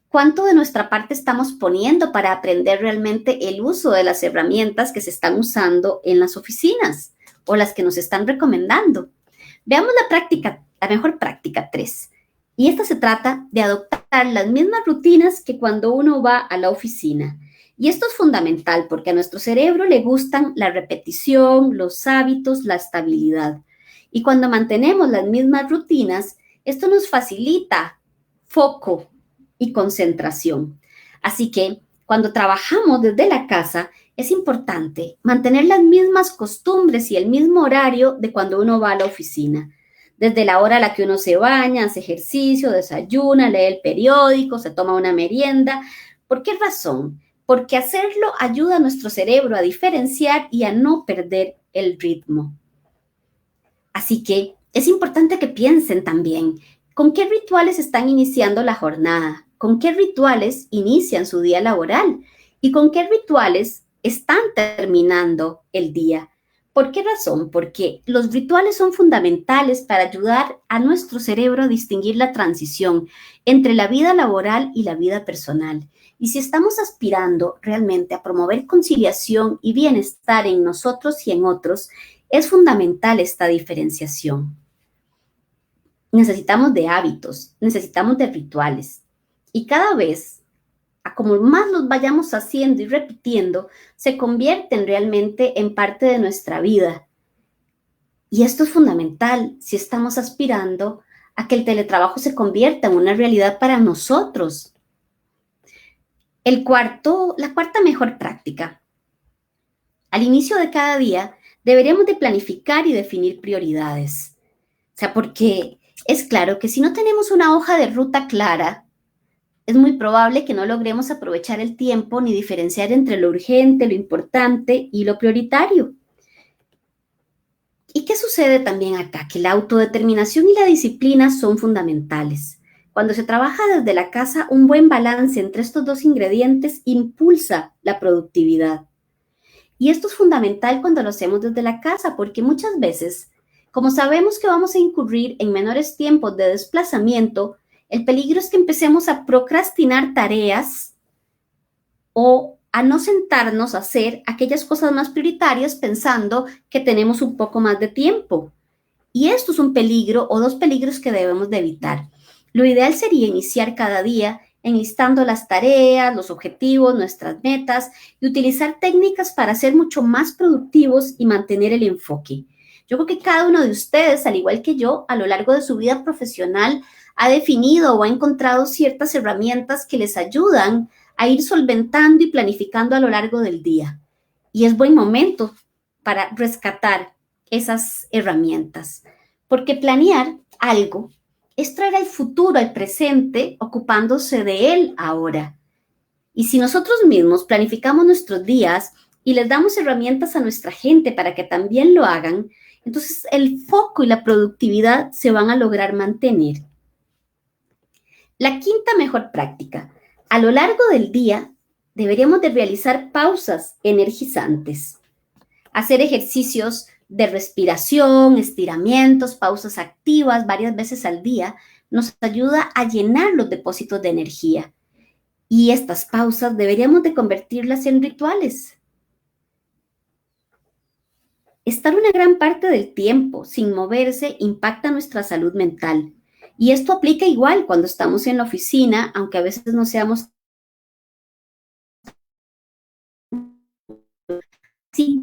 ¿Cuánto de nuestra parte estamos poniendo para aprender realmente el uso de las herramientas que se están usando en las oficinas o las que nos están recomendando? Veamos la mejor práctica 3. Y esta se trata de adoptar las mismas rutinas que cuando uno va a la oficina. Y esto es fundamental porque a nuestro cerebro le gustan la repetición, los hábitos, la estabilidad. Y cuando mantenemos las mismas rutinas, esto nos facilita foco y concentración. Así que cuando trabajamos desde la casa, es importante mantener las mismas costumbres y el mismo horario de cuando uno va a la oficina. Desde la hora a la que uno se baña, hace ejercicio, desayuna, lee el periódico, se toma una merienda. ¿Por qué razón? Porque hacerlo ayuda a nuestro cerebro a diferenciar y a no perder el ritmo. Así que es importante que piensen también con qué rituales están iniciando la jornada, con qué rituales inician su día laboral y con qué rituales están terminando el día. ¿Por qué razón? Porque los rituales son fundamentales para ayudar a nuestro cerebro a distinguir la transición entre la vida laboral y la vida personal. Y si estamos aspirando realmente a promover conciliación y bienestar en nosotros y en otros, es fundamental esta diferenciación. Necesitamos de hábitos, necesitamos de rituales. Y cada vez, como más los vayamos haciendo y repitiendo, se convierten realmente en parte de nuestra vida. Y esto es fundamental si estamos aspirando a que el teletrabajo se convierta en una realidad para nosotros. La cuarta mejor práctica. Al inicio de cada día, deberíamos de planificar y definir prioridades. O sea, porque es claro que si no tenemos una hoja de ruta clara, es muy probable que no logremos aprovechar el tiempo ni diferenciar entre lo urgente, lo importante y lo prioritario. ¿Y qué sucede también acá? Que la autodeterminación y la disciplina son fundamentales. Cuando se trabaja desde la casa, un buen balance entre estos dos ingredientes impulsa la productividad. Y esto es fundamental cuando lo hacemos desde la casa, porque muchas veces, como sabemos que vamos a incurrir en menores tiempos de desplazamiento, el peligro es que empecemos a procrastinar tareas o a no sentarnos a hacer aquellas cosas más prioritarias pensando que tenemos un poco más de tiempo. Y esto es un peligro o dos peligros que debemos de evitar. Lo ideal sería iniciar cada día enlistando las tareas, los objetivos, nuestras metas y utilizar técnicas para ser mucho más productivos y mantener el enfoque. Yo creo que cada uno de ustedes, al igual que yo, a lo largo de su vida profesional, ha definido o ha encontrado ciertas herramientas que les ayudan a ir solventando y planificando a lo largo del día. Y es buen momento para rescatar esas herramientas, porque planear algo es traer al futuro, al presente, ocupándose de él ahora. Y si nosotros mismos planificamos nuestros días y les damos herramientas a nuestra gente para que también lo hagan, entonces el foco y la productividad se van a lograr mantener. La quinta mejor práctica. A lo largo del día deberíamos de realizar pausas energizantes. Hacer ejercicios de respiración, estiramientos, pausas activas varias veces al día nos ayuda a llenar los depósitos de energía. Y estas pausas deberíamos de convertirlas en rituales. Estar una gran parte del tiempo sin moverse impacta nuestra salud mental. Y esto aplica igual cuando estamos en la oficina, aunque a veces no seamos. Si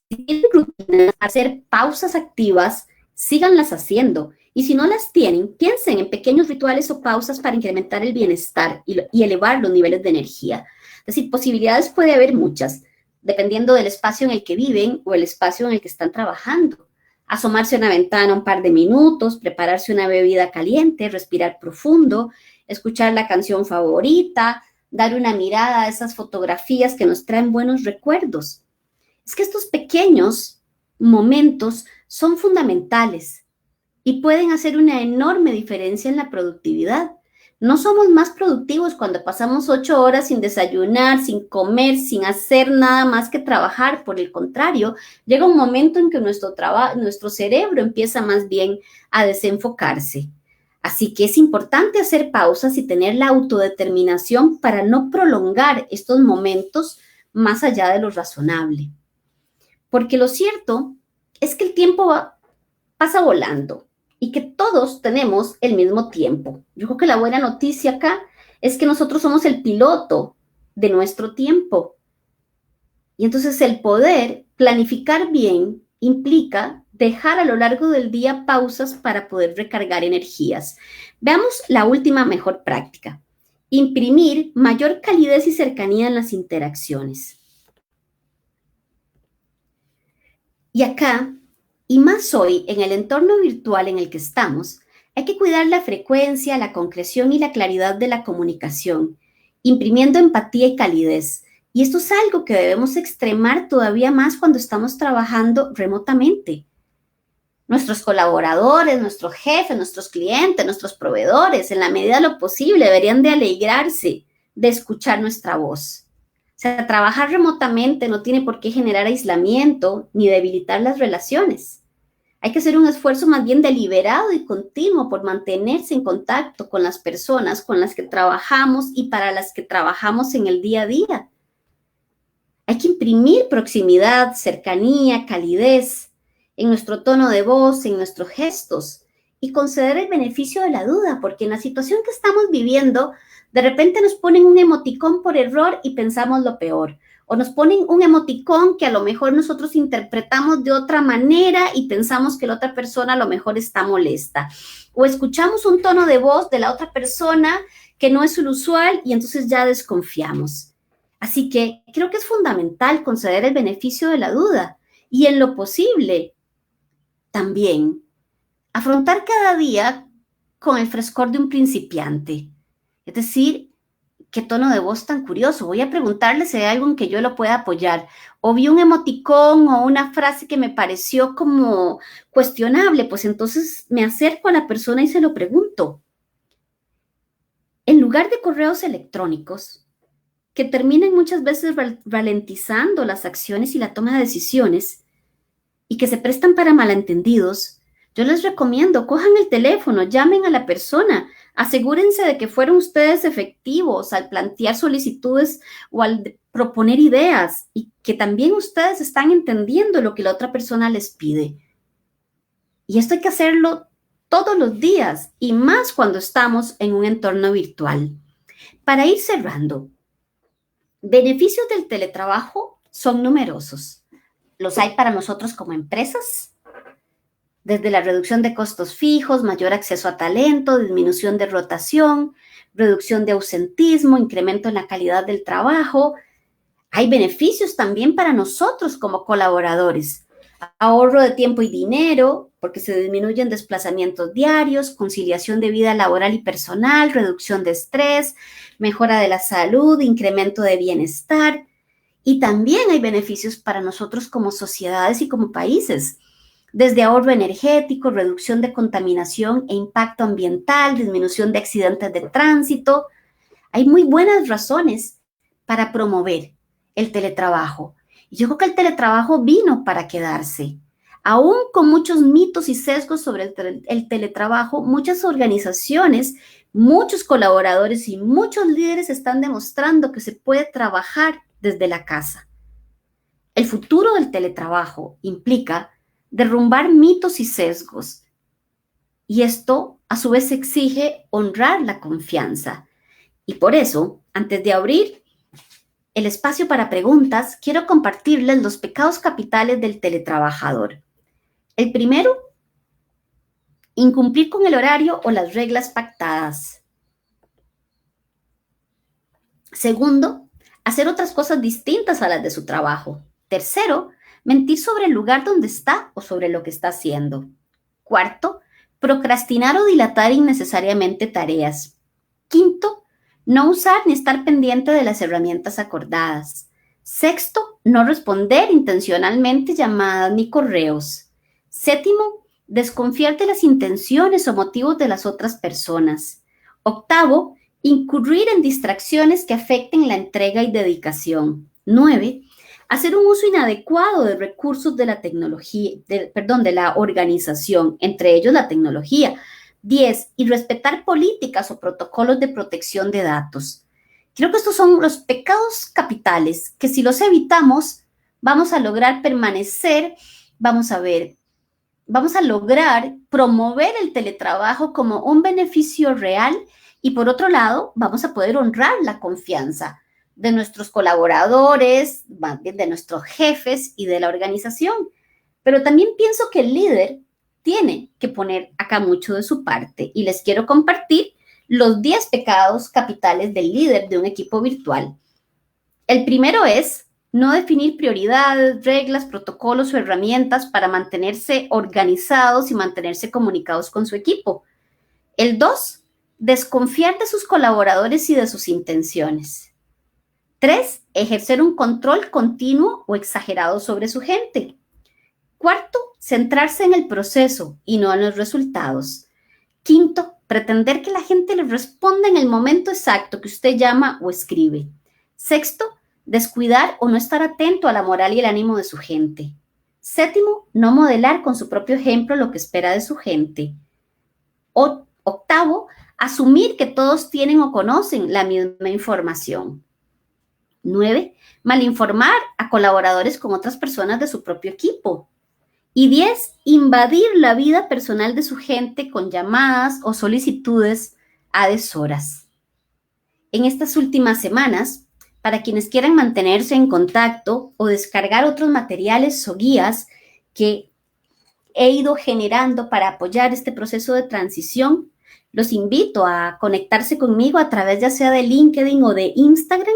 tienen rutinas, hacer pausas activas, síganlas haciendo. Y si no las tienen, piensen en pequeños rituales o pausas para incrementar el bienestar y elevar los niveles de energía. Es decir, posibilidades puede haber muchas, dependiendo del espacio en el que viven o el espacio en el que están trabajando. Asomarse a una ventana un par de minutos, prepararse una bebida caliente, respirar profundo, escuchar la canción favorita, dar una mirada a esas fotografías que nos traen buenos recuerdos. Es que estos pequeños momentos son fundamentales y pueden hacer una enorme diferencia en la productividad. No somos más productivos cuando pasamos 8 horas sin desayunar, sin comer, sin hacer nada más que trabajar. Por el contrario, llega un momento en que nuestro cerebro empieza más bien a desenfocarse. Así que es importante hacer pausas y tener la autodeterminación para no prolongar estos momentos más allá de lo razonable. Porque lo cierto es que el tiempo pasa volando y que todos tenemos el mismo tiempo. Yo creo que la buena noticia acá es que nosotros somos el piloto de nuestro tiempo. Y entonces el poder planificar bien implica dejar a lo largo del día pausas para poder recargar energías. Veamos la última mejor práctica. Imprimir mayor calidez y cercanía en las interacciones. Y acá, y más hoy, en el entorno virtual en el que estamos, hay que cuidar la frecuencia, la concreción y la claridad de la comunicación, imprimiendo empatía y calidez. Y esto es algo que debemos extremar todavía más cuando estamos trabajando remotamente. Nuestros colaboradores, nuestros jefes, nuestros clientes, nuestros proveedores, en la medida de lo posible, deberían de alegrarse de escuchar nuestra voz. O sea, trabajar remotamente no tiene por qué generar aislamiento ni debilitar las relaciones. Hay que hacer un esfuerzo más bien deliberado y continuo por mantenerse en contacto con las personas con las que trabajamos y para las que trabajamos en el día a día. Hay que imprimir proximidad, cercanía, calidez en nuestro tono de voz, en nuestros gestos y conceder el beneficio de la duda, porque en la situación que estamos viviendo, de repente nos ponen un emoticón por error y pensamos lo peor. O nos ponen un emoticón que a lo mejor nosotros interpretamos de otra manera y pensamos que la otra persona a lo mejor está molesta. O escuchamos un tono de voz de la otra persona que no es el usual y entonces ya desconfiamos. Así que creo que es fundamental conceder el beneficio de la duda y en lo posible también afrontar cada día con el frescor de un principiante. Es decir, qué tono de voz tan curioso. Voy a preguntarle si hay algo en que yo lo pueda apoyar. O vi un emoticón o una frase que me pareció como cuestionable, pues entonces me acerco a la persona y se lo pregunto. En lugar de correos electrónicos, que terminan muchas veces ralentizando las acciones y la toma de decisiones, y que se prestan para malentendidos, Yo les recomiendo, cojan el teléfono, llamen a la persona, asegúrense de que fueron ustedes efectivos al plantear solicitudes o al proponer ideas y que también ustedes están entendiendo lo que la otra persona les pide. Y esto hay que hacerlo todos los días y más cuando estamos en un entorno virtual. Para ir cerrando, beneficios del teletrabajo son numerosos. Los hay para nosotros como empresas, desde la reducción de costos fijos, mayor acceso a talento, disminución de rotación, reducción de ausentismo, incremento en la calidad del trabajo. Hay beneficios también para nosotros como colaboradores. Ahorro de tiempo y dinero, porque se disminuyen desplazamientos diarios, conciliación de vida laboral y personal, reducción de estrés, mejora de la salud, incremento de bienestar. Y también hay beneficios para nosotros como sociedades y como países, desde ahorro energético, reducción de contaminación e impacto ambiental, disminución de accidentes de tránsito. Hay muy buenas razones para promover el teletrabajo. Y yo creo que el teletrabajo vino para quedarse. Aún con muchos mitos y sesgos sobre el teletrabajo, muchas organizaciones, muchos colaboradores y muchos líderes están demostrando que se puede trabajar desde la casa. El futuro del teletrabajo implica derrumbar mitos y sesgos. Y esto, a su vez, exige honrar la confianza. Y por eso, antes de abrir el espacio para preguntas, quiero compartirles los pecados capitales del teletrabajador. El primero, incumplir con el horario o las reglas pactadas. Segundo, hacer otras cosas distintas a las de su trabajo. Tercero, mentir sobre el lugar donde está o sobre lo que está haciendo. Cuarto, procrastinar o dilatar innecesariamente tareas. Quinto, no usar ni estar pendiente de las herramientas acordadas. Sexto, no responder intencionalmente llamadas ni correos. Séptimo, desconfiar de las intenciones o motivos de las otras personas. Octavo, incurrir en distracciones que afecten la entrega y dedicación. 9. Hacer un uso inadecuado de recursos de la tecnología, de la organización, entre ellos la tecnología. 10. Y respetar políticas o protocolos de protección de datos. Creo que estos son los pecados capitales que si los evitamos, vamos a lograr permanecer, vamos a lograr promover el teletrabajo como un beneficio real y por otro lado, vamos a poder honrar la confianza de nuestros colaboradores, más bien de nuestros jefes y de la organización. Pero también pienso que el líder tiene que poner acá mucho de su parte y les quiero compartir los 10 pecados capitales del líder de un equipo virtual. El primero es no definir prioridades, reglas, protocolos o herramientas para mantenerse organizados y mantenerse comunicados con su equipo. El 2, desconfiar de sus colaboradores y de sus intenciones. 3, ejercer un control continuo o exagerado sobre su gente. 4, centrarse en el proceso y no en los resultados. 5, pretender que la gente le responda en el momento exacto que usted llama o escribe. 6, descuidar o no estar atento a la moral y el ánimo de su gente. 7, no modelar con su propio ejemplo lo que espera de su gente. 8, asumir que todos tienen o conocen la misma información. 9, malinformar a colaboradores con otras personas de su propio equipo. Y 10, invadir la vida personal de su gente con llamadas o solicitudes a deshoras. En estas últimas semanas, para quienes quieran mantenerse en contacto o descargar otros materiales o guías que he ido generando para apoyar este proceso de transición, los invito a conectarse conmigo a través ya sea de LinkedIn o de Instagram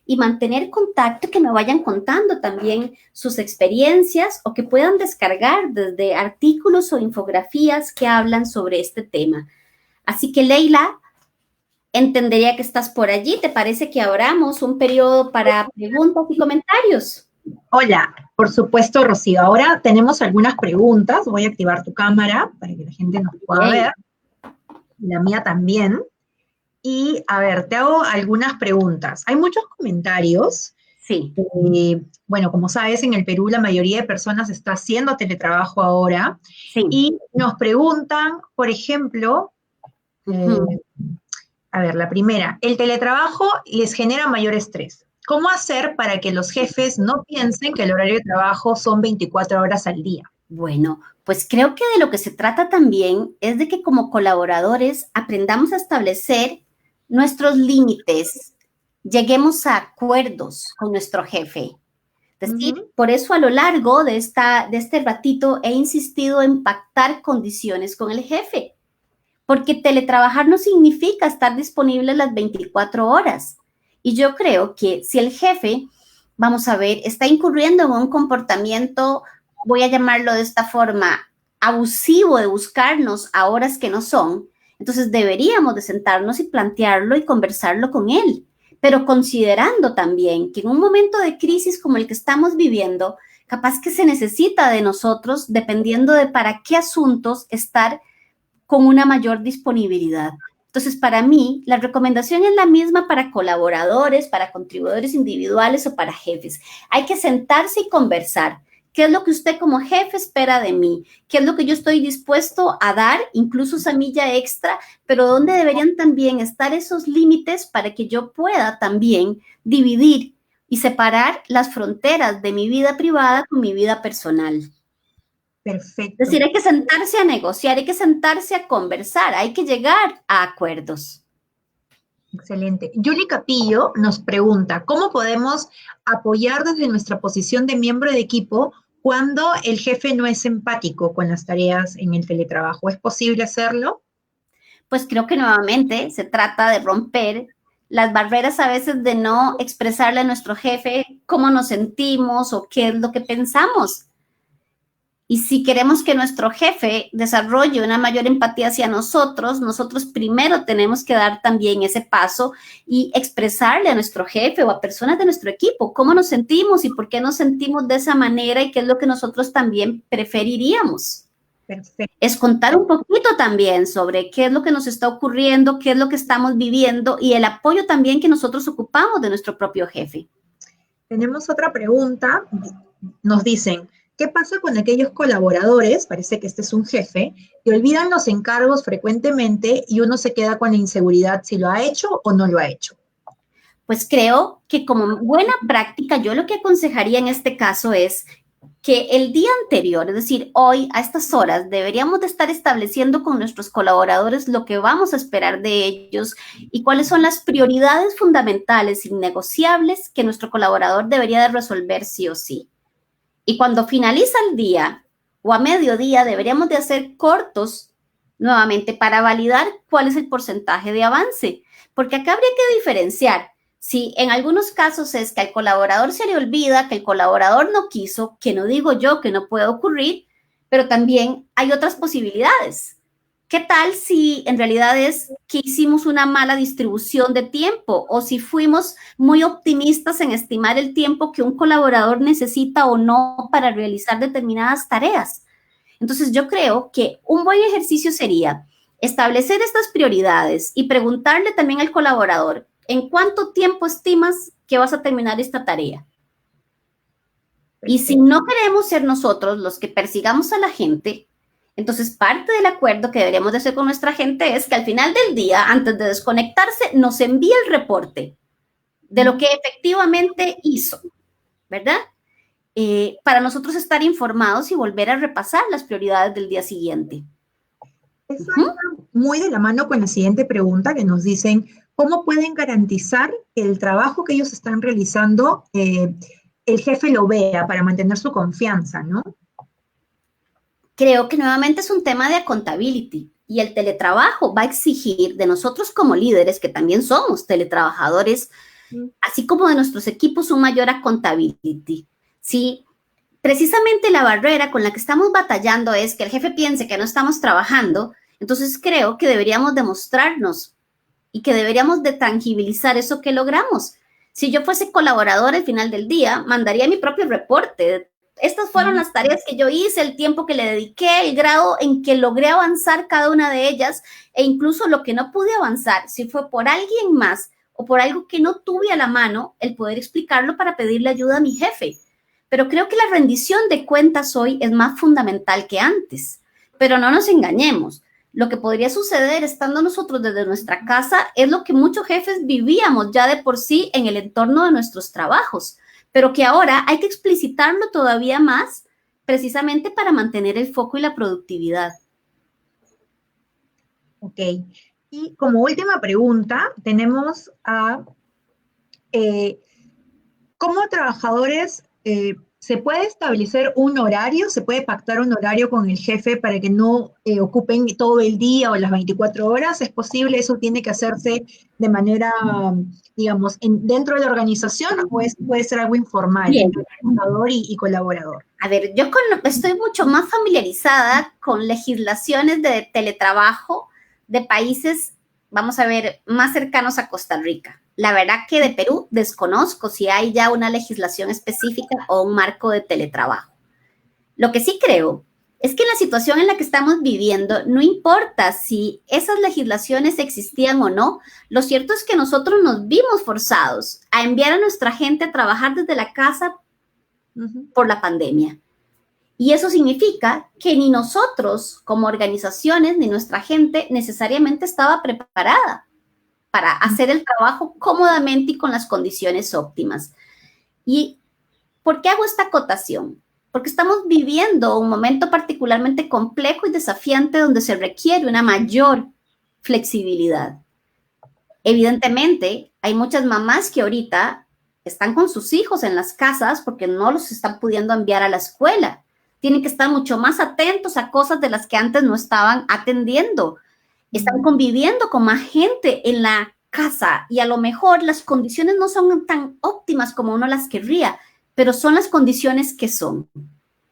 y mantener contacto, que me vayan contando también sus experiencias o que puedan descargar desde artículos o infografías que hablan sobre este tema. Así que, Leila, entendería que estás por allí. ¿Te parece que abramos un periodo para preguntas y comentarios? Hola, por supuesto, Rocío. Ahora tenemos algunas preguntas. Voy a activar tu cámara para que la gente nos pueda ver. La mía también. Y, a ver, te hago algunas preguntas. Hay muchos comentarios Sí, Bueno, como sabes, en el Perú la mayoría de personas está haciendo teletrabajo ahora sí. y nos preguntan, por ejemplo, eh, Ujú. a ver, la primera, el teletrabajo les genera mayor estrés. ¿Cómo hacer para que los jefes no piensen que el horario de trabajo son 24 horas al día? Bueno, pues creo que de lo que se trata también es de que como colaboradores aprendamos a establecer nuestros límites, lleguemos a acuerdos con nuestro jefe. Es decir, Ujú. por eso a lo largo de este ratito he insistido en pactar condiciones con el jefe, porque teletrabajar no significa estar disponible las 24 horas. Y yo creo que si el jefe, vamos a ver, está incurriendo en un comportamiento, voy a llamarlo de esta forma, abusivo de buscarnos a horas que no son, entonces deberíamos de sentarnos y plantearlo y conversarlo con él, pero considerando también que en un momento de crisis como el que estamos viviendo, capaz que se necesita de nosotros, dependiendo de para qué asuntos estar con una mayor disponibilidad. Entonces, para mí, la recomendación es la misma para colaboradores, para contribuidores individuales o para jefes. Hay que sentarse y conversar. ¿Qué es lo que usted como jefe espera de mí? ¿Qué es lo que yo estoy dispuesto a dar, incluso esa milla extra? Pero ¿dónde deberían también estar esos límites para que yo pueda también dividir y separar las fronteras de mi vida privada con mi vida personal? Es Perfecto. decir, hay que sentarse a negociar, hay que sentarse a conversar, hay que llegar a acuerdos. Excelente. Julie Capillo nos pregunta, ¿cómo podemos apoyar desde nuestra posición de miembro de equipo cuando el jefe no es empático con las tareas en el teletrabajo? ¿Es posible hacerlo? Pues creo que nuevamente se trata de romper las barreras a veces de no expresarle a nuestro jefe cómo nos sentimos o qué es lo que pensamos. Y si queremos que nuestro jefe desarrolle una mayor empatía hacia nosotros, nosotros primero tenemos que dar también ese paso y expresarle a nuestro jefe o a personas de nuestro equipo cómo nos sentimos y por qué nos sentimos de esa manera y qué es lo que nosotros también preferiríamos. Perfecto. Es contar un poquito también sobre qué es lo que nos está ocurriendo, qué es lo que estamos viviendo y el apoyo también que nosotros ocupamos de nuestro propio jefe. Tenemos otra pregunta. Nos dicen, ¿qué pasa con aquellos colaboradores, parece que este es un jefe, que olvidan los encargos frecuentemente y uno se queda con la inseguridad si lo ha hecho o no lo ha hecho? Pues creo que como buena práctica, yo lo que aconsejaría en este caso es que el día anterior, es decir, hoy a estas horas, deberíamos de estar estableciendo con nuestros colaboradores lo que vamos a esperar de ellos y cuáles son las prioridades fundamentales, innegociables, que nuestro colaborador debería de resolver sí o sí. Y cuando finaliza el día o a mediodía, deberíamos de hacer cortos nuevamente para validar cuál es el porcentaje de avance, porque acá habría que diferenciar. Si en algunos casos es que al colaborador se le olvida, que el colaborador no quiso, que no digo yo que no puede ocurrir, pero también hay otras posibilidades. ¿Qué tal si en realidad es que hicimos una mala distribución de tiempo o si fuimos muy optimistas en estimar el tiempo que un colaborador necesita o no para realizar determinadas tareas? Entonces yo creo que un buen ejercicio sería establecer estas prioridades y preguntarle también al colaborador, ¿en cuánto tiempo estimas que vas a terminar esta tarea? Y si Perfecto. no queremos ser nosotros los que persigamos a la gente, entonces parte del acuerdo que deberíamos de hacer con nuestra gente es que al final del día, antes de desconectarse, nos envíe el reporte de lo que efectivamente hizo, ¿verdad? Para nosotros estar informados y volver a repasar las prioridades del día siguiente. Eso Ujú. está muy de la mano con la siguiente pregunta que nos dicen, ¿cómo pueden garantizar que el trabajo que ellos están realizando, el jefe lo vea para mantener su confianza, ¿no? Creo que nuevamente es un tema de accountability y el teletrabajo va a exigir de nosotros como líderes, que también somos teletrabajadores, así como de nuestros equipos, un mayor accountability. Sí, precisamente la barrera con la que estamos batallando es que el jefe piense que no estamos trabajando, entonces creo que deberíamos demostrarnos y que deberíamos de tangibilizar eso que logramos. Si yo fuese colaborador al final del día, mandaría mi propio reporte. Estas fueron las tareas que yo hice, el tiempo que le dediqué, el grado en que logré avanzar cada una de ellas e incluso lo que no pude avanzar, si fue por alguien más o por algo que no tuve a la mano, el poder explicarlo para pedirle ayuda a mi jefe. Pero creo que la rendición de cuentas hoy es más fundamental que antes. Pero no nos engañemos. Lo que podría suceder estando nosotros desde nuestra casa es lo que muchos jefes vivíamos ya de por sí en el entorno de nuestros trabajos, pero que ahora hay que explicitarlo todavía más precisamente para mantener el foco y la productividad. Ok. Y como última pregunta, tenemos a ¿cómo trabajadores se puede establecer un horario, se puede pactar un horario con el jefe para que no ocupen todo el día o las 24 horas? ¿Es posible? ¿Eso tiene que hacerse de manera, digamos, dentro de la organización o puede ser algo informal Bien. entre trabajador y colaborador? A ver, yo estoy mucho más familiarizada con legislaciones de teletrabajo de países, vamos a ver, más cercanos a Costa Rica. La verdad que de Perú desconozco si hay ya una legislación específica o un marco de teletrabajo. Lo que sí creo es que en la situación en la que estamos viviendo, no importa si esas legislaciones existían o no, lo cierto es que nosotros nos vimos forzados a enviar a nuestra gente a trabajar desde la casa por la pandemia. Y eso significa que ni nosotros como organizaciones ni nuestra gente necesariamente estaba preparada para hacer el trabajo cómodamente y con las condiciones óptimas. ¿Y por qué hago esta acotación? Porque estamos viviendo un momento particularmente complejo y desafiante donde se requiere una mayor flexibilidad. Evidentemente, hay muchas mamás que ahorita están con sus hijos en las casas porque no los están pudiendo enviar a la escuela. Tienen que estar mucho más atentos a cosas de las que antes no estaban atendiendo. Están conviviendo con más gente en la casa y a lo mejor las condiciones no son tan óptimas como uno las querría, pero son las condiciones que son.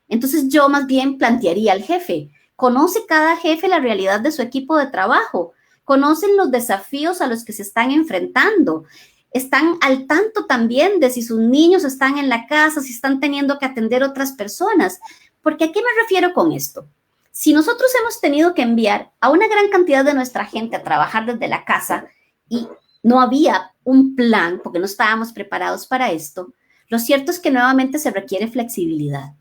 Entonces yo más bien plantearía al jefe, conoce cada jefe la realidad de su equipo de trabajo, conocen los desafíos a los que se están enfrentando, están al tanto también de si sus niños están en la casa, si están teniendo que atender otras personas. Porque ¿a qué me refiero con esto? Si nosotros hemos tenido que enviar a una gran cantidad de nuestra gente a trabajar desde la casa y no había un plan porque no estábamos preparados para esto, lo cierto es que nuevamente se requiere flexibilidad.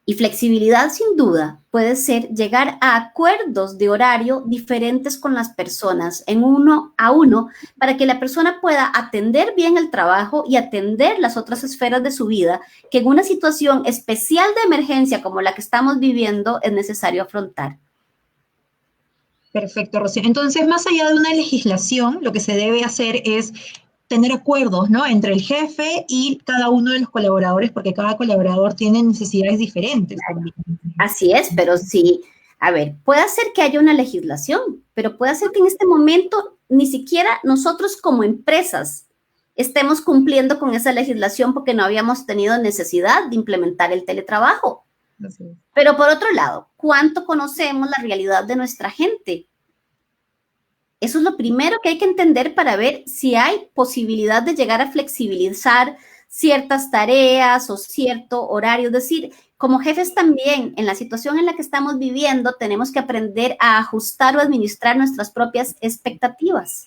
Y flexibilidad, sin duda, puede ser llegar a acuerdos de horario diferentes con las personas, en uno a uno, para que la persona pueda atender bien el trabajo y atender las otras esferas de su vida, que en una situación especial de emergencia como la que estamos viviendo es necesario afrontar. Perfecto, Rocío. Entonces, más allá de una legislación, lo que se debe hacer es tener acuerdos, ¿no? Entre el jefe y cada uno de los colaboradores, porque cada colaborador tiene necesidades diferentes también. Así es, pero sí, a ver, puede ser que haya una legislación, pero puede ser que en este momento ni siquiera nosotros como empresas estemos cumpliendo con esa legislación porque no habíamos tenido necesidad de implementar el teletrabajo. Así es. Pero por otro lado, ¿cuánto conocemos la realidad de nuestra gente? Eso es lo primero que hay que entender para ver si hay posibilidad de llegar a flexibilizar ciertas tareas o cierto horario. Es decir, como jefes también, en la situación en la que estamos viviendo, tenemos que aprender a ajustar o administrar nuestras propias expectativas.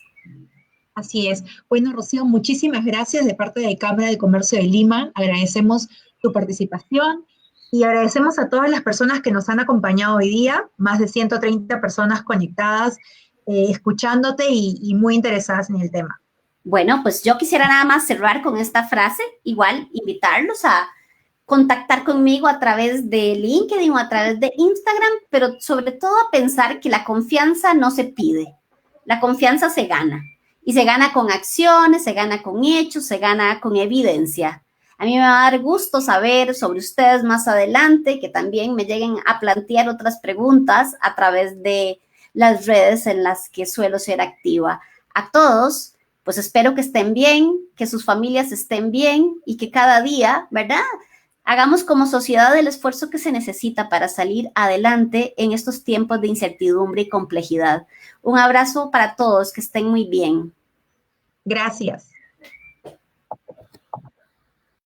Así es. Bueno, Rocío, muchísimas gracias de parte de Cámara de Comercio de Lima. Agradecemos tu participación y agradecemos a todas las personas que nos han acompañado hoy día, más de 130 personas conectadas, escuchándote y muy interesadas en el tema. Bueno, pues yo quisiera nada más cerrar con esta frase, igual invitarlos a contactar conmigo a través de LinkedIn o a través de Instagram, pero sobre todo a pensar que la confianza no se pide, la confianza se gana. Y se gana con acciones, se gana con hechos, se gana con evidencia. A mí me va a dar gusto saber sobre ustedes más adelante, que también me lleguen a plantear otras preguntas a través de las redes en las que suelo ser activa. A todos, pues espero que estén bien, que sus familias estén bien y que cada día, ¿verdad?, hagamos como sociedad el esfuerzo que se necesita para salir adelante en estos tiempos de incertidumbre y complejidad. Un abrazo para todos, que estén muy bien. Gracias.